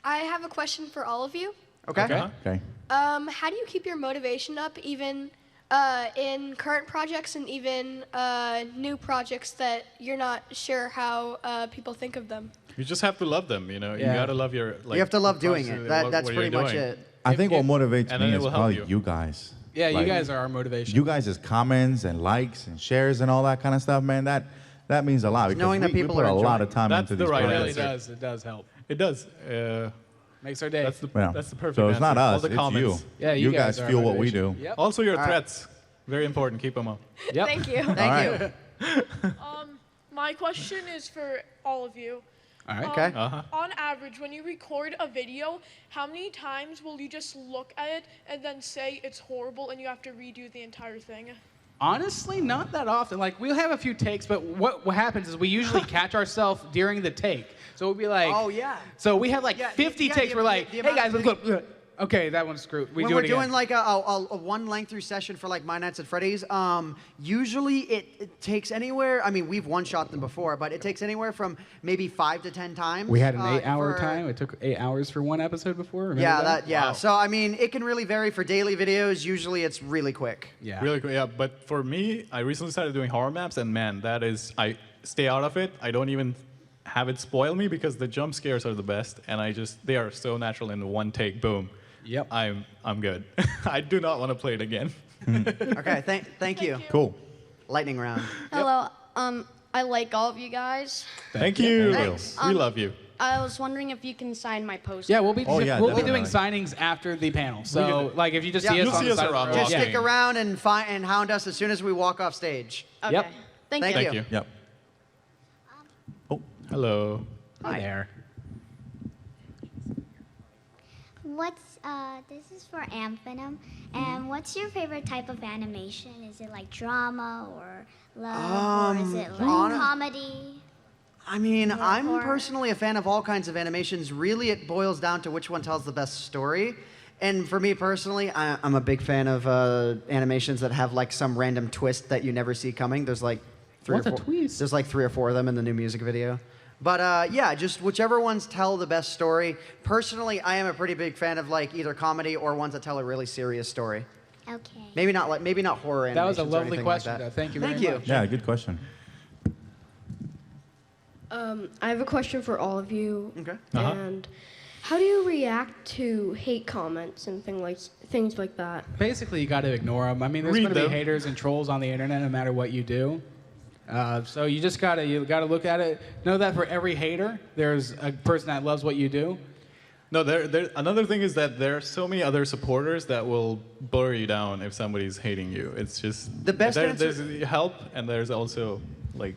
[SPEAKER 11] I have a question for all of you.
[SPEAKER 2] Okay.
[SPEAKER 3] Okay.
[SPEAKER 11] How do you keep your motivation up, even in current projects and even new projects that you're not sure how people think of them?
[SPEAKER 1] You just have to love them, you know.
[SPEAKER 4] Yeah.
[SPEAKER 1] You gotta love your. Like,
[SPEAKER 2] You have to love doing
[SPEAKER 1] process,
[SPEAKER 2] it.
[SPEAKER 1] what
[SPEAKER 2] That's
[SPEAKER 1] you're
[SPEAKER 2] pretty much
[SPEAKER 1] doing.
[SPEAKER 2] it.
[SPEAKER 3] I think what motivates
[SPEAKER 1] and
[SPEAKER 3] me
[SPEAKER 1] then it
[SPEAKER 3] is
[SPEAKER 1] will help
[SPEAKER 3] probably
[SPEAKER 1] you.
[SPEAKER 3] you guys.
[SPEAKER 4] Yeah,
[SPEAKER 3] Like,
[SPEAKER 4] you guys are our motivation.
[SPEAKER 3] You guys' comments and likes and shares and all that kind of stuff, man. That means a lot because
[SPEAKER 2] knowing that
[SPEAKER 3] we
[SPEAKER 2] people
[SPEAKER 3] put
[SPEAKER 2] are
[SPEAKER 3] a lot
[SPEAKER 2] enjoying
[SPEAKER 3] of time
[SPEAKER 1] That's
[SPEAKER 3] into
[SPEAKER 1] the
[SPEAKER 3] these
[SPEAKER 1] right
[SPEAKER 4] It really
[SPEAKER 3] projects.
[SPEAKER 1] answer.
[SPEAKER 4] does. It does help.
[SPEAKER 1] It does.
[SPEAKER 4] Makes our day.
[SPEAKER 1] That's the
[SPEAKER 3] Yeah.
[SPEAKER 1] that's the perfect
[SPEAKER 3] So it's
[SPEAKER 1] answer.
[SPEAKER 3] not
[SPEAKER 1] All
[SPEAKER 3] us,
[SPEAKER 1] the
[SPEAKER 3] it's
[SPEAKER 1] comments.
[SPEAKER 3] you.
[SPEAKER 4] Yeah, you
[SPEAKER 3] guys
[SPEAKER 4] guys are
[SPEAKER 3] feel
[SPEAKER 4] our
[SPEAKER 3] what we do.
[SPEAKER 4] motivation. Yep.
[SPEAKER 1] Also, your
[SPEAKER 2] All right.
[SPEAKER 1] threats. Very important. Keep them up.
[SPEAKER 4] Yep.
[SPEAKER 11] Thank you.
[SPEAKER 2] Thank you.
[SPEAKER 16] My question is for all of you.
[SPEAKER 4] All right.
[SPEAKER 2] Okay.
[SPEAKER 16] On average, when you record a video, how many times will you just look at it and then say it's horrible and you have to redo the entire thing?
[SPEAKER 4] Honestly, not that often. Like, we'll have a few takes, but what happens is we usually catch ourselves during the take. So we'll be like,
[SPEAKER 2] Oh, yeah.
[SPEAKER 4] So we have like
[SPEAKER 2] Yeah,
[SPEAKER 4] 50
[SPEAKER 2] yeah,
[SPEAKER 4] takes.
[SPEAKER 2] the-
[SPEAKER 4] We're like,
[SPEAKER 2] the
[SPEAKER 4] hey
[SPEAKER 2] amount-
[SPEAKER 4] guys, let's go. Okay, that one's screwed. We
[SPEAKER 2] When
[SPEAKER 4] do
[SPEAKER 2] we're
[SPEAKER 4] it again.
[SPEAKER 2] doing like a one length through session for like My Nights at Freddy's, usually it takes anywhere. I mean, we've one shot them before, but it takes anywhere from maybe 5 to 10 times.
[SPEAKER 4] We had an 8-hour
[SPEAKER 2] for-
[SPEAKER 4] time. It took 8 hours for one episode before. Remember
[SPEAKER 2] Yeah,
[SPEAKER 4] that?
[SPEAKER 2] yeah.
[SPEAKER 1] Wow.
[SPEAKER 2] So I mean, it can really vary for daily videos. Usually, it's really quick.
[SPEAKER 4] Yeah.
[SPEAKER 1] Really quick. Yeah. But for me, I recently started doing horror maps, and man, that is I stay out of it. I don't even have it spoil me because the jump scares are the best, and they are so natural in one take. Boom.
[SPEAKER 4] Yep.
[SPEAKER 1] I'm good. I do not want to play it again.
[SPEAKER 2] Okay, thank you.
[SPEAKER 3] Cool.
[SPEAKER 2] Lightning round.
[SPEAKER 6] Hello. I like all of you guys.
[SPEAKER 1] Thank you.
[SPEAKER 6] Thanks.
[SPEAKER 1] We love you.
[SPEAKER 6] I was wondering if you can sign my poster.
[SPEAKER 4] Yeah, we'll be
[SPEAKER 3] Oh, yeah,
[SPEAKER 4] we'll be doing
[SPEAKER 3] definitely.
[SPEAKER 4] signings after the panel. So like if you just
[SPEAKER 2] Yeah,
[SPEAKER 4] see us
[SPEAKER 2] you'll
[SPEAKER 4] on
[SPEAKER 1] see
[SPEAKER 4] the
[SPEAKER 1] us
[SPEAKER 4] side of the
[SPEAKER 1] around
[SPEAKER 4] road.
[SPEAKER 2] Just
[SPEAKER 1] walking.
[SPEAKER 2] stick around and hound us as soon as we walk off stage.
[SPEAKER 6] Okay.
[SPEAKER 4] Yep.
[SPEAKER 6] Thank,
[SPEAKER 2] Thank
[SPEAKER 6] you.
[SPEAKER 2] you.
[SPEAKER 1] Thank you.
[SPEAKER 3] Yep.
[SPEAKER 1] Hello.
[SPEAKER 4] Hi there.
[SPEAKER 17] This is for Amphenum. And what's your favorite type of animation? Is it like drama or love, or is it like comedy?
[SPEAKER 2] I mean,
[SPEAKER 17] Yeah,
[SPEAKER 2] I'm
[SPEAKER 17] horror.
[SPEAKER 2] personally a fan of all kinds of animations. Really, it boils down to which one tells the best story. And for me personally, I'm a big fan of animations that have like some random twist that you never see coming. There's like
[SPEAKER 4] What's a twist?
[SPEAKER 2] There's like 3 or 4 of them in the new music video. But yeah, just whichever ones tell the best story. Personally, I am a pretty big fan of like either comedy or ones that tell a really serious story.
[SPEAKER 17] Okay.
[SPEAKER 2] Maybe not horror animations.
[SPEAKER 4] That was a
[SPEAKER 2] or
[SPEAKER 4] lovely
[SPEAKER 2] anything
[SPEAKER 4] question,
[SPEAKER 2] Like that.
[SPEAKER 4] though. Thank you
[SPEAKER 2] Thank
[SPEAKER 4] very
[SPEAKER 2] you.
[SPEAKER 4] much.
[SPEAKER 3] Yeah, good question.
[SPEAKER 18] I have a question for all of you.
[SPEAKER 2] Okay.
[SPEAKER 18] And how do you react to hate comments and things like that?
[SPEAKER 4] Basically, you got to ignore them. I mean, there's
[SPEAKER 1] Read
[SPEAKER 4] going to be
[SPEAKER 1] them.
[SPEAKER 4] haters and trolls on the internet no matter what you do. So you just gotta look at it. Know that for every hater, there's a person that loves what you do.
[SPEAKER 1] No, another thing is that there are so many other supporters that will blur you down if somebody's hating you. It's just
[SPEAKER 2] The best answer-
[SPEAKER 1] there's help and there's also like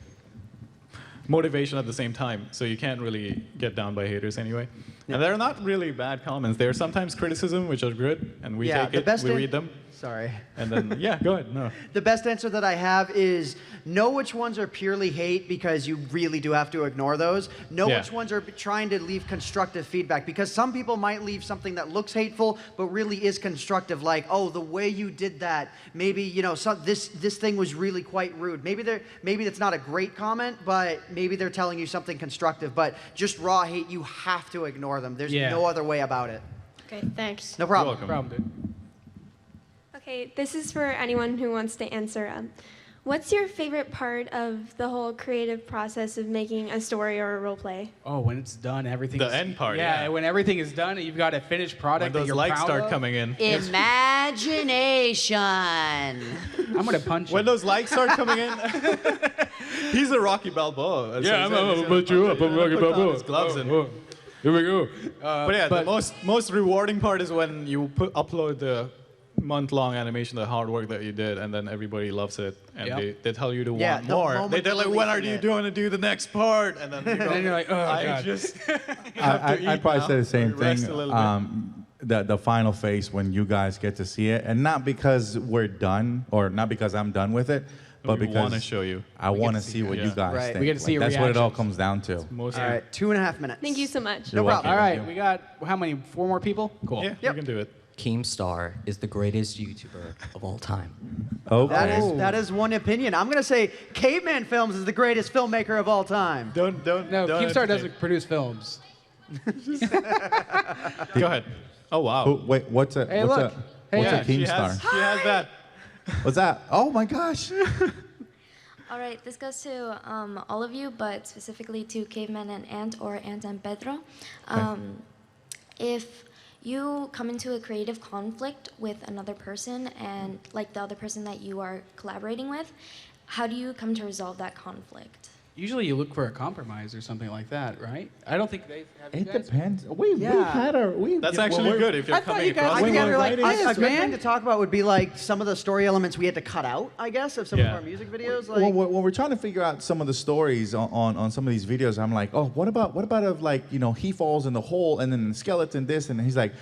[SPEAKER 1] motivation at the same time. So you can't really get down by haters anyway. And they're not really bad comments. They're sometimes criticism, which are good, and we take it, we read them.
[SPEAKER 2] Sorry.
[SPEAKER 1] And then, yeah, go ahead. No.
[SPEAKER 2] The best answer that I have is know which ones are purely hate because you really do have to ignore those. Know
[SPEAKER 1] Yeah.
[SPEAKER 2] which ones are trying to leave constructive feedback because some people might leave something that looks hateful but really is constructive, like, oh, the way you did that, maybe, you know, this thing was really quite rude. Maybe that's not a great comment, but maybe they're telling you something constructive. But just raw hate, you have to ignore them. There's
[SPEAKER 4] Yeah.
[SPEAKER 2] no other way about it.
[SPEAKER 18] Okay, thanks.
[SPEAKER 2] No problem.
[SPEAKER 1] You're welcome.
[SPEAKER 4] Problem, dude.
[SPEAKER 19] Okay, this is for anyone who wants to answer. What's your favorite part of the whole creative process of making a story or a role play?
[SPEAKER 4] Oh, when it's done, everything.
[SPEAKER 1] The end part,
[SPEAKER 4] Yeah,
[SPEAKER 1] yeah.
[SPEAKER 4] when everything is done, you've got a finished product.
[SPEAKER 1] When
[SPEAKER 4] that
[SPEAKER 1] those
[SPEAKER 4] you're
[SPEAKER 1] likes
[SPEAKER 4] proud
[SPEAKER 1] start
[SPEAKER 4] of.
[SPEAKER 1] coming in.
[SPEAKER 2] Imagination.
[SPEAKER 4] I'm gonna punch
[SPEAKER 1] When
[SPEAKER 4] him.
[SPEAKER 1] those likes start coming in, he's a Rocky Balboa.
[SPEAKER 4] Yeah,
[SPEAKER 1] So
[SPEAKER 4] I'm
[SPEAKER 1] he's
[SPEAKER 4] gonna put you up. I'm Rocky
[SPEAKER 1] put on
[SPEAKER 4] Balboa.
[SPEAKER 1] his gloves in.
[SPEAKER 4] Here we go.
[SPEAKER 1] But yeah, the most rewarding part is when you upload the month-long animation, the hard work that you did, and then everybody loves it, and
[SPEAKER 4] Yep.
[SPEAKER 1] they tell you to
[SPEAKER 2] Yeah,
[SPEAKER 1] want
[SPEAKER 2] the
[SPEAKER 1] more.
[SPEAKER 2] moment
[SPEAKER 1] They're like,
[SPEAKER 2] of
[SPEAKER 1] when are
[SPEAKER 2] releasing
[SPEAKER 1] you
[SPEAKER 2] it.
[SPEAKER 1] doing to do the next part? And then you go,
[SPEAKER 4] And you're like, oh,
[SPEAKER 1] I
[SPEAKER 4] God.
[SPEAKER 1] just have to
[SPEAKER 3] I'd
[SPEAKER 1] eat
[SPEAKER 3] probably
[SPEAKER 1] now.
[SPEAKER 3] say the same
[SPEAKER 1] Rest
[SPEAKER 3] thing.
[SPEAKER 1] a little bit.
[SPEAKER 3] The final phase when you guys get to see it, and not because we're done, or not because I'm done with it, but
[SPEAKER 1] We
[SPEAKER 3] because
[SPEAKER 1] wanna show you.
[SPEAKER 3] I
[SPEAKER 1] We get
[SPEAKER 3] want
[SPEAKER 1] to
[SPEAKER 3] to
[SPEAKER 1] see
[SPEAKER 3] see
[SPEAKER 1] it,
[SPEAKER 3] what
[SPEAKER 1] yeah.
[SPEAKER 3] you guys
[SPEAKER 2] Right.
[SPEAKER 3] think.
[SPEAKER 4] We get to see your
[SPEAKER 3] That's what it all
[SPEAKER 4] reactions.
[SPEAKER 3] comes down to.
[SPEAKER 1] Mostly.
[SPEAKER 2] All right, 2.5 minutes.
[SPEAKER 19] Thank you so much.
[SPEAKER 3] You're
[SPEAKER 2] No
[SPEAKER 3] welcome.
[SPEAKER 2] problem.
[SPEAKER 4] All right, we got how many? 4 more people? Cool.
[SPEAKER 1] Yeah, you can do it.
[SPEAKER 20] Keemstar is the greatest YouTuber of all time.
[SPEAKER 3] Okay.
[SPEAKER 2] That is one opinion. I'm gonna say Caveman Films is the greatest filmmaker of all time.
[SPEAKER 4] No,
[SPEAKER 1] don't
[SPEAKER 4] Keemstar
[SPEAKER 1] entertain.
[SPEAKER 4] doesn't produce films.
[SPEAKER 1] Go ahead. Oh wow.
[SPEAKER 3] Wait, what's a
[SPEAKER 4] Hey,
[SPEAKER 3] what's
[SPEAKER 4] look.
[SPEAKER 3] a what's
[SPEAKER 1] Yeah,
[SPEAKER 3] a
[SPEAKER 1] she
[SPEAKER 3] Keemstar?
[SPEAKER 1] has that.
[SPEAKER 3] What's that? Oh my gosh.
[SPEAKER 15] All right, this goes to all of you, but specifically to Caveman and Ant, or Ant and Pedro. If you come into a creative conflict with another person, and like the other person that you are collaborating with, how do you come to resolve that conflict?
[SPEAKER 4] Usually you look for a compromise or something like that, right? I don't think they have.
[SPEAKER 3] It depends. We've
[SPEAKER 2] Yeah.
[SPEAKER 3] had our.
[SPEAKER 1] That's actually good if you're
[SPEAKER 4] I thought
[SPEAKER 1] coming
[SPEAKER 4] you guys-
[SPEAKER 1] across.
[SPEAKER 2] I think
[SPEAKER 3] Well,
[SPEAKER 2] after, like,
[SPEAKER 3] it is,
[SPEAKER 2] a good
[SPEAKER 3] man.
[SPEAKER 2] thing to talk about would be like some of the story elements we had to cut out, I guess, of some of
[SPEAKER 1] Yeah.
[SPEAKER 2] our music videos.
[SPEAKER 3] Well,
[SPEAKER 2] Like,
[SPEAKER 3] when we're trying to figure out some of the stories on some of these videos, I'm like, oh, what about if, like, you know, he falls in the hole and then the skeleton this, and he's like,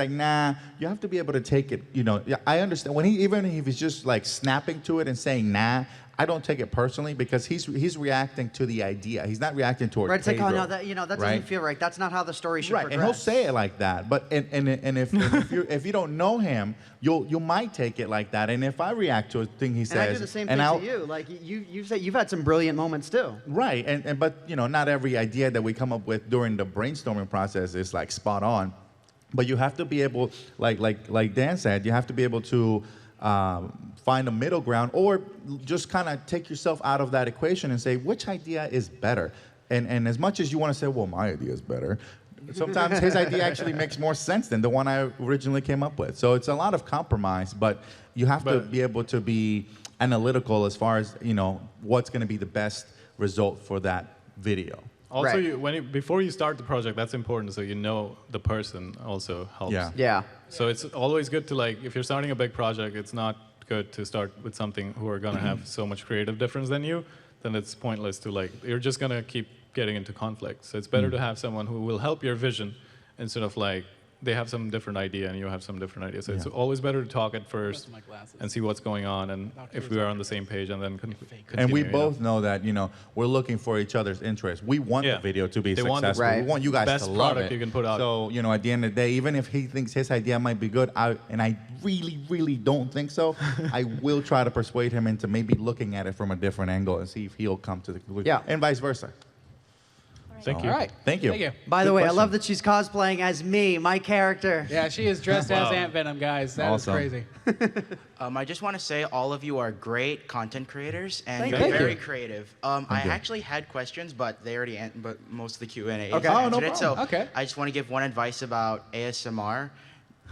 [SPEAKER 3] nah, you have to be able to take it. You know, yeah, I understand when even if he's just like snapping to it and saying nah. I don't take it personally because he's reacting to the idea. He's not reacting towards
[SPEAKER 2] right, it's like, oh
[SPEAKER 3] Pedro,
[SPEAKER 2] no, that that
[SPEAKER 3] right?
[SPEAKER 2] doesn't feel right. That's not how the story should
[SPEAKER 3] Right,
[SPEAKER 2] progress.
[SPEAKER 3] and he'll say it like that. But and if you don't know him, you might take it like that. And if I react to a thing he says,
[SPEAKER 2] And I do the same thing to you. Like you've said, you've had some brilliant moments too.
[SPEAKER 3] right, and but you know, not every idea that we come up with during the brainstorming process is like spot on. But you have to be able, like Dan said, you have to be able to find a middle ground, or just kind of take yourself out of that equation and say which idea is better. And as much as you want to say, well, my idea is better, sometimes his idea actually makes more sense than the one I originally came up with. So it's a lot of compromise, but you have to be able to be analytical as far as, you know, what's going to be the best result for that video.
[SPEAKER 1] Also,
[SPEAKER 2] Right.
[SPEAKER 1] before you start the project, that's important, so you know the person also helps.
[SPEAKER 3] Yeah.
[SPEAKER 2] Yeah.
[SPEAKER 1] So it's always good to, like, if you're starting a big project, it's not good to start with something who are gonna have so much creative difference than you. Then it's pointless to, like, you're just gonna keep getting into conflict. So it's better to have someone who will help your vision instead of, like, they have some different idea and you have some different idea. So it's always better to talk at first and see what's going on, and if we are on the same page, and then continue.
[SPEAKER 3] And we
[SPEAKER 1] you know.
[SPEAKER 3] both know that, you know, we're looking for each other's interests. We want
[SPEAKER 1] Yeah.
[SPEAKER 3] the video to be
[SPEAKER 1] They want
[SPEAKER 3] successful.
[SPEAKER 1] the
[SPEAKER 3] We want you guys
[SPEAKER 1] best
[SPEAKER 3] to love
[SPEAKER 1] product
[SPEAKER 3] it.
[SPEAKER 1] you can put out.
[SPEAKER 3] So, you know, at the end of the day, even if he thinks his idea might be good, I really, really don't think so, I will try to persuade him into maybe looking at it from a different angle and see if he'll come to the conclusion.
[SPEAKER 2] Yeah.
[SPEAKER 3] And vice versa.
[SPEAKER 1] Thank you.
[SPEAKER 4] All right.
[SPEAKER 3] Thank you.
[SPEAKER 4] Thank you.
[SPEAKER 2] By the
[SPEAKER 3] Good
[SPEAKER 2] way,
[SPEAKER 3] question.
[SPEAKER 2] I love that she's cosplaying as me, my character.
[SPEAKER 4] Yeah, she is dressed as
[SPEAKER 1] Wow.
[SPEAKER 4] Ant Venom, guys. That is
[SPEAKER 3] Awesome.
[SPEAKER 4] crazy.
[SPEAKER 21] I just want to say all of you are great content creators and
[SPEAKER 2] Thank
[SPEAKER 21] you're
[SPEAKER 2] you.
[SPEAKER 21] very creative. I
[SPEAKER 3] you.
[SPEAKER 21] actually had questions, but they already but most of the Q&A
[SPEAKER 2] Okay.
[SPEAKER 3] Oh, no
[SPEAKER 21] answered it. So
[SPEAKER 3] problem.
[SPEAKER 4] Okay.
[SPEAKER 21] I just want to give one advice about ASMR.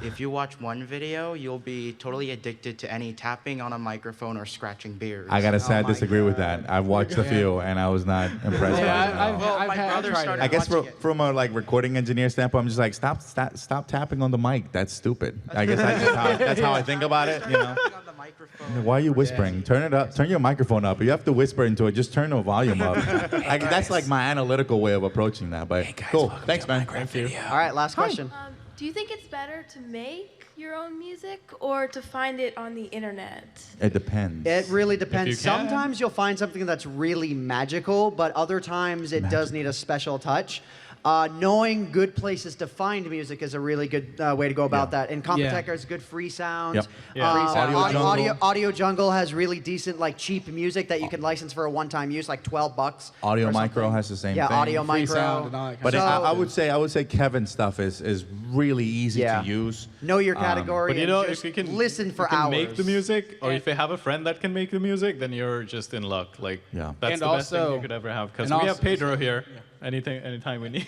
[SPEAKER 21] If you watch one video, you'll be totally addicted to any tapping on a microphone or scratching beers.
[SPEAKER 3] I gotta say, I
[SPEAKER 2] my
[SPEAKER 3] disagree with that. I've watched a few and I was not impressed by it.
[SPEAKER 4] Yeah,
[SPEAKER 3] at all.
[SPEAKER 4] I've
[SPEAKER 21] my
[SPEAKER 4] had,
[SPEAKER 21] brother
[SPEAKER 4] tried it.
[SPEAKER 21] started
[SPEAKER 3] I guess
[SPEAKER 21] watching it.
[SPEAKER 3] from a like recording engineer standpoint, I'm just like, stop tapping on the mic. That's stupid. I guess that's how I think about it. You know.
[SPEAKER 21] On the microphone.
[SPEAKER 3] Why are you whispering? Turn it up. Turn your microphone up. You have to whisper into it. Just turn the volume up. That's like my analytical way of approaching that. But cool. Thanks, man. Thank you.
[SPEAKER 2] All right, last question.
[SPEAKER 18] Do you think it's better to make your own music or to find it on the internet?
[SPEAKER 3] It depends.
[SPEAKER 2] It really
[SPEAKER 1] you
[SPEAKER 2] depends.
[SPEAKER 1] can.
[SPEAKER 2] Sometimes you'll find something that's really magical, but other times it does need a special touch. knowing good places to find music is a really good way to go about that. And Computech has good free sounds.
[SPEAKER 3] Yep.
[SPEAKER 2] Audio Jungle has really decent, like cheap music that you can license for a one-time use, like $12.
[SPEAKER 3] Audio
[SPEAKER 2] or
[SPEAKER 3] Micro
[SPEAKER 2] something.
[SPEAKER 3] has the same
[SPEAKER 2] Yeah,
[SPEAKER 3] thing.
[SPEAKER 2] Audio
[SPEAKER 4] Free
[SPEAKER 2] Micro.
[SPEAKER 4] sound and all that kind
[SPEAKER 3] But
[SPEAKER 4] of stuff.
[SPEAKER 3] I would say Kevin's stuff is really easy to use.
[SPEAKER 2] Know your category.
[SPEAKER 1] But you
[SPEAKER 2] and
[SPEAKER 1] know,
[SPEAKER 2] just
[SPEAKER 1] if you can
[SPEAKER 2] listen for
[SPEAKER 1] you can
[SPEAKER 2] hours.
[SPEAKER 1] make the music, or if you have a friend that can make the music, then you're just in luck. Like, that's
[SPEAKER 4] And
[SPEAKER 1] the best thing
[SPEAKER 4] also-
[SPEAKER 1] you could ever have. Because
[SPEAKER 4] and
[SPEAKER 1] we have
[SPEAKER 4] also-
[SPEAKER 1] Pedro here. Anytime we need.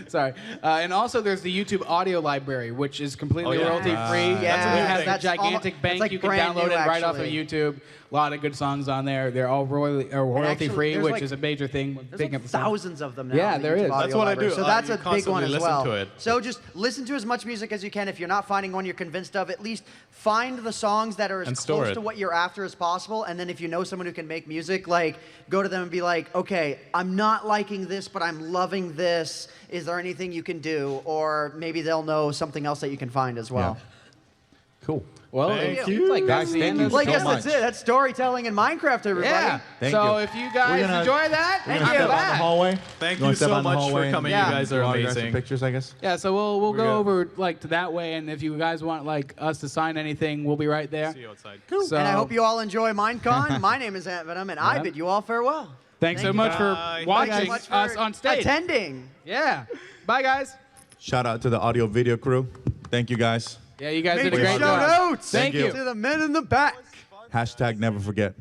[SPEAKER 4] Sorry. And also, there's the YouTube audio library, which is completely
[SPEAKER 1] Oh, yeah.
[SPEAKER 4] royalty-free.
[SPEAKER 2] Yeah,
[SPEAKER 4] It has a
[SPEAKER 2] that's
[SPEAKER 4] gigantic
[SPEAKER 2] it's
[SPEAKER 4] bank.
[SPEAKER 2] like
[SPEAKER 4] You can
[SPEAKER 2] brand
[SPEAKER 4] download
[SPEAKER 2] new,
[SPEAKER 4] it right off of
[SPEAKER 2] actually.
[SPEAKER 4] YouTube. A lot of good songs on there. They're all royalty-free,
[SPEAKER 2] there's
[SPEAKER 4] which
[SPEAKER 2] like-
[SPEAKER 4] is a major thing.
[SPEAKER 2] There's
[SPEAKER 4] picking
[SPEAKER 2] like
[SPEAKER 4] up the songs.
[SPEAKER 2] thousands of them now.
[SPEAKER 4] Yeah,
[SPEAKER 2] on the
[SPEAKER 4] there
[SPEAKER 2] YouTube
[SPEAKER 4] is.
[SPEAKER 2] audio
[SPEAKER 1] That's what I
[SPEAKER 2] library.
[SPEAKER 1] do.
[SPEAKER 2] So that's
[SPEAKER 1] You
[SPEAKER 2] a big
[SPEAKER 1] constantly
[SPEAKER 2] one as
[SPEAKER 1] listen
[SPEAKER 2] well.
[SPEAKER 1] to it.
[SPEAKER 2] So just listen to as much music as you can. If you're not finding one you're convinced of, at least find the songs that are as
[SPEAKER 1] And store
[SPEAKER 2] close
[SPEAKER 1] it.
[SPEAKER 2] to what you're after as possible. And then if you know someone who can make music, like go to them and be like, okay, I'm not liking this, but I'm loving this. Is there anything you can do? Or maybe they'll know something else that you can find as well.
[SPEAKER 3] Cool.
[SPEAKER 4] Well,
[SPEAKER 1] Thank
[SPEAKER 4] it
[SPEAKER 1] you.
[SPEAKER 4] seems like
[SPEAKER 3] Guys,
[SPEAKER 4] that's the
[SPEAKER 3] thank
[SPEAKER 4] end
[SPEAKER 3] you
[SPEAKER 4] of
[SPEAKER 2] Well, I
[SPEAKER 4] the
[SPEAKER 2] guess
[SPEAKER 4] show.
[SPEAKER 2] that's it. That's storytelling in Minecraft, everybody.
[SPEAKER 4] Yeah.
[SPEAKER 3] Thank
[SPEAKER 4] so
[SPEAKER 3] you.
[SPEAKER 4] if you guys
[SPEAKER 3] gonna-
[SPEAKER 4] enjoy that,
[SPEAKER 3] We're
[SPEAKER 4] I'm
[SPEAKER 3] gonna step out in the
[SPEAKER 4] back.
[SPEAKER 3] hallway.
[SPEAKER 1] Thank
[SPEAKER 3] wanna
[SPEAKER 1] you
[SPEAKER 3] step out
[SPEAKER 1] so
[SPEAKER 3] in the
[SPEAKER 1] much
[SPEAKER 3] hallway
[SPEAKER 1] for
[SPEAKER 3] and
[SPEAKER 1] coming.
[SPEAKER 2] Yeah.
[SPEAKER 1] You guys are
[SPEAKER 3] autograph some
[SPEAKER 1] amazing.
[SPEAKER 3] pictures, I guess.
[SPEAKER 4] Yeah, so we'll
[SPEAKER 1] We're
[SPEAKER 4] go
[SPEAKER 1] good.
[SPEAKER 4] over like to that way, and if you guys want like us to sign anything, we'll be right there.
[SPEAKER 1] See you outside.
[SPEAKER 4] So,
[SPEAKER 2] And I hope you all enjoy Minecon. My name is Ant Venom, and I
[SPEAKER 4] Yeah.
[SPEAKER 2] bid you all farewell.
[SPEAKER 4] thanks so
[SPEAKER 2] Thank
[SPEAKER 4] much
[SPEAKER 2] you.
[SPEAKER 4] for
[SPEAKER 1] Bye.
[SPEAKER 4] watching
[SPEAKER 2] Thank you much
[SPEAKER 4] us
[SPEAKER 2] for
[SPEAKER 4] on stage.
[SPEAKER 2] attending.
[SPEAKER 4] Yeah. Bye, guys.
[SPEAKER 3] Shout out to the audio video crew. Thank you guys.
[SPEAKER 4] Yeah, you guys
[SPEAKER 2] Make
[SPEAKER 4] did a
[SPEAKER 2] your
[SPEAKER 4] great
[SPEAKER 2] show
[SPEAKER 4] job.
[SPEAKER 2] notes.
[SPEAKER 4] Thank you.
[SPEAKER 2] To the men in the back.
[SPEAKER 3] Hashtag never forget.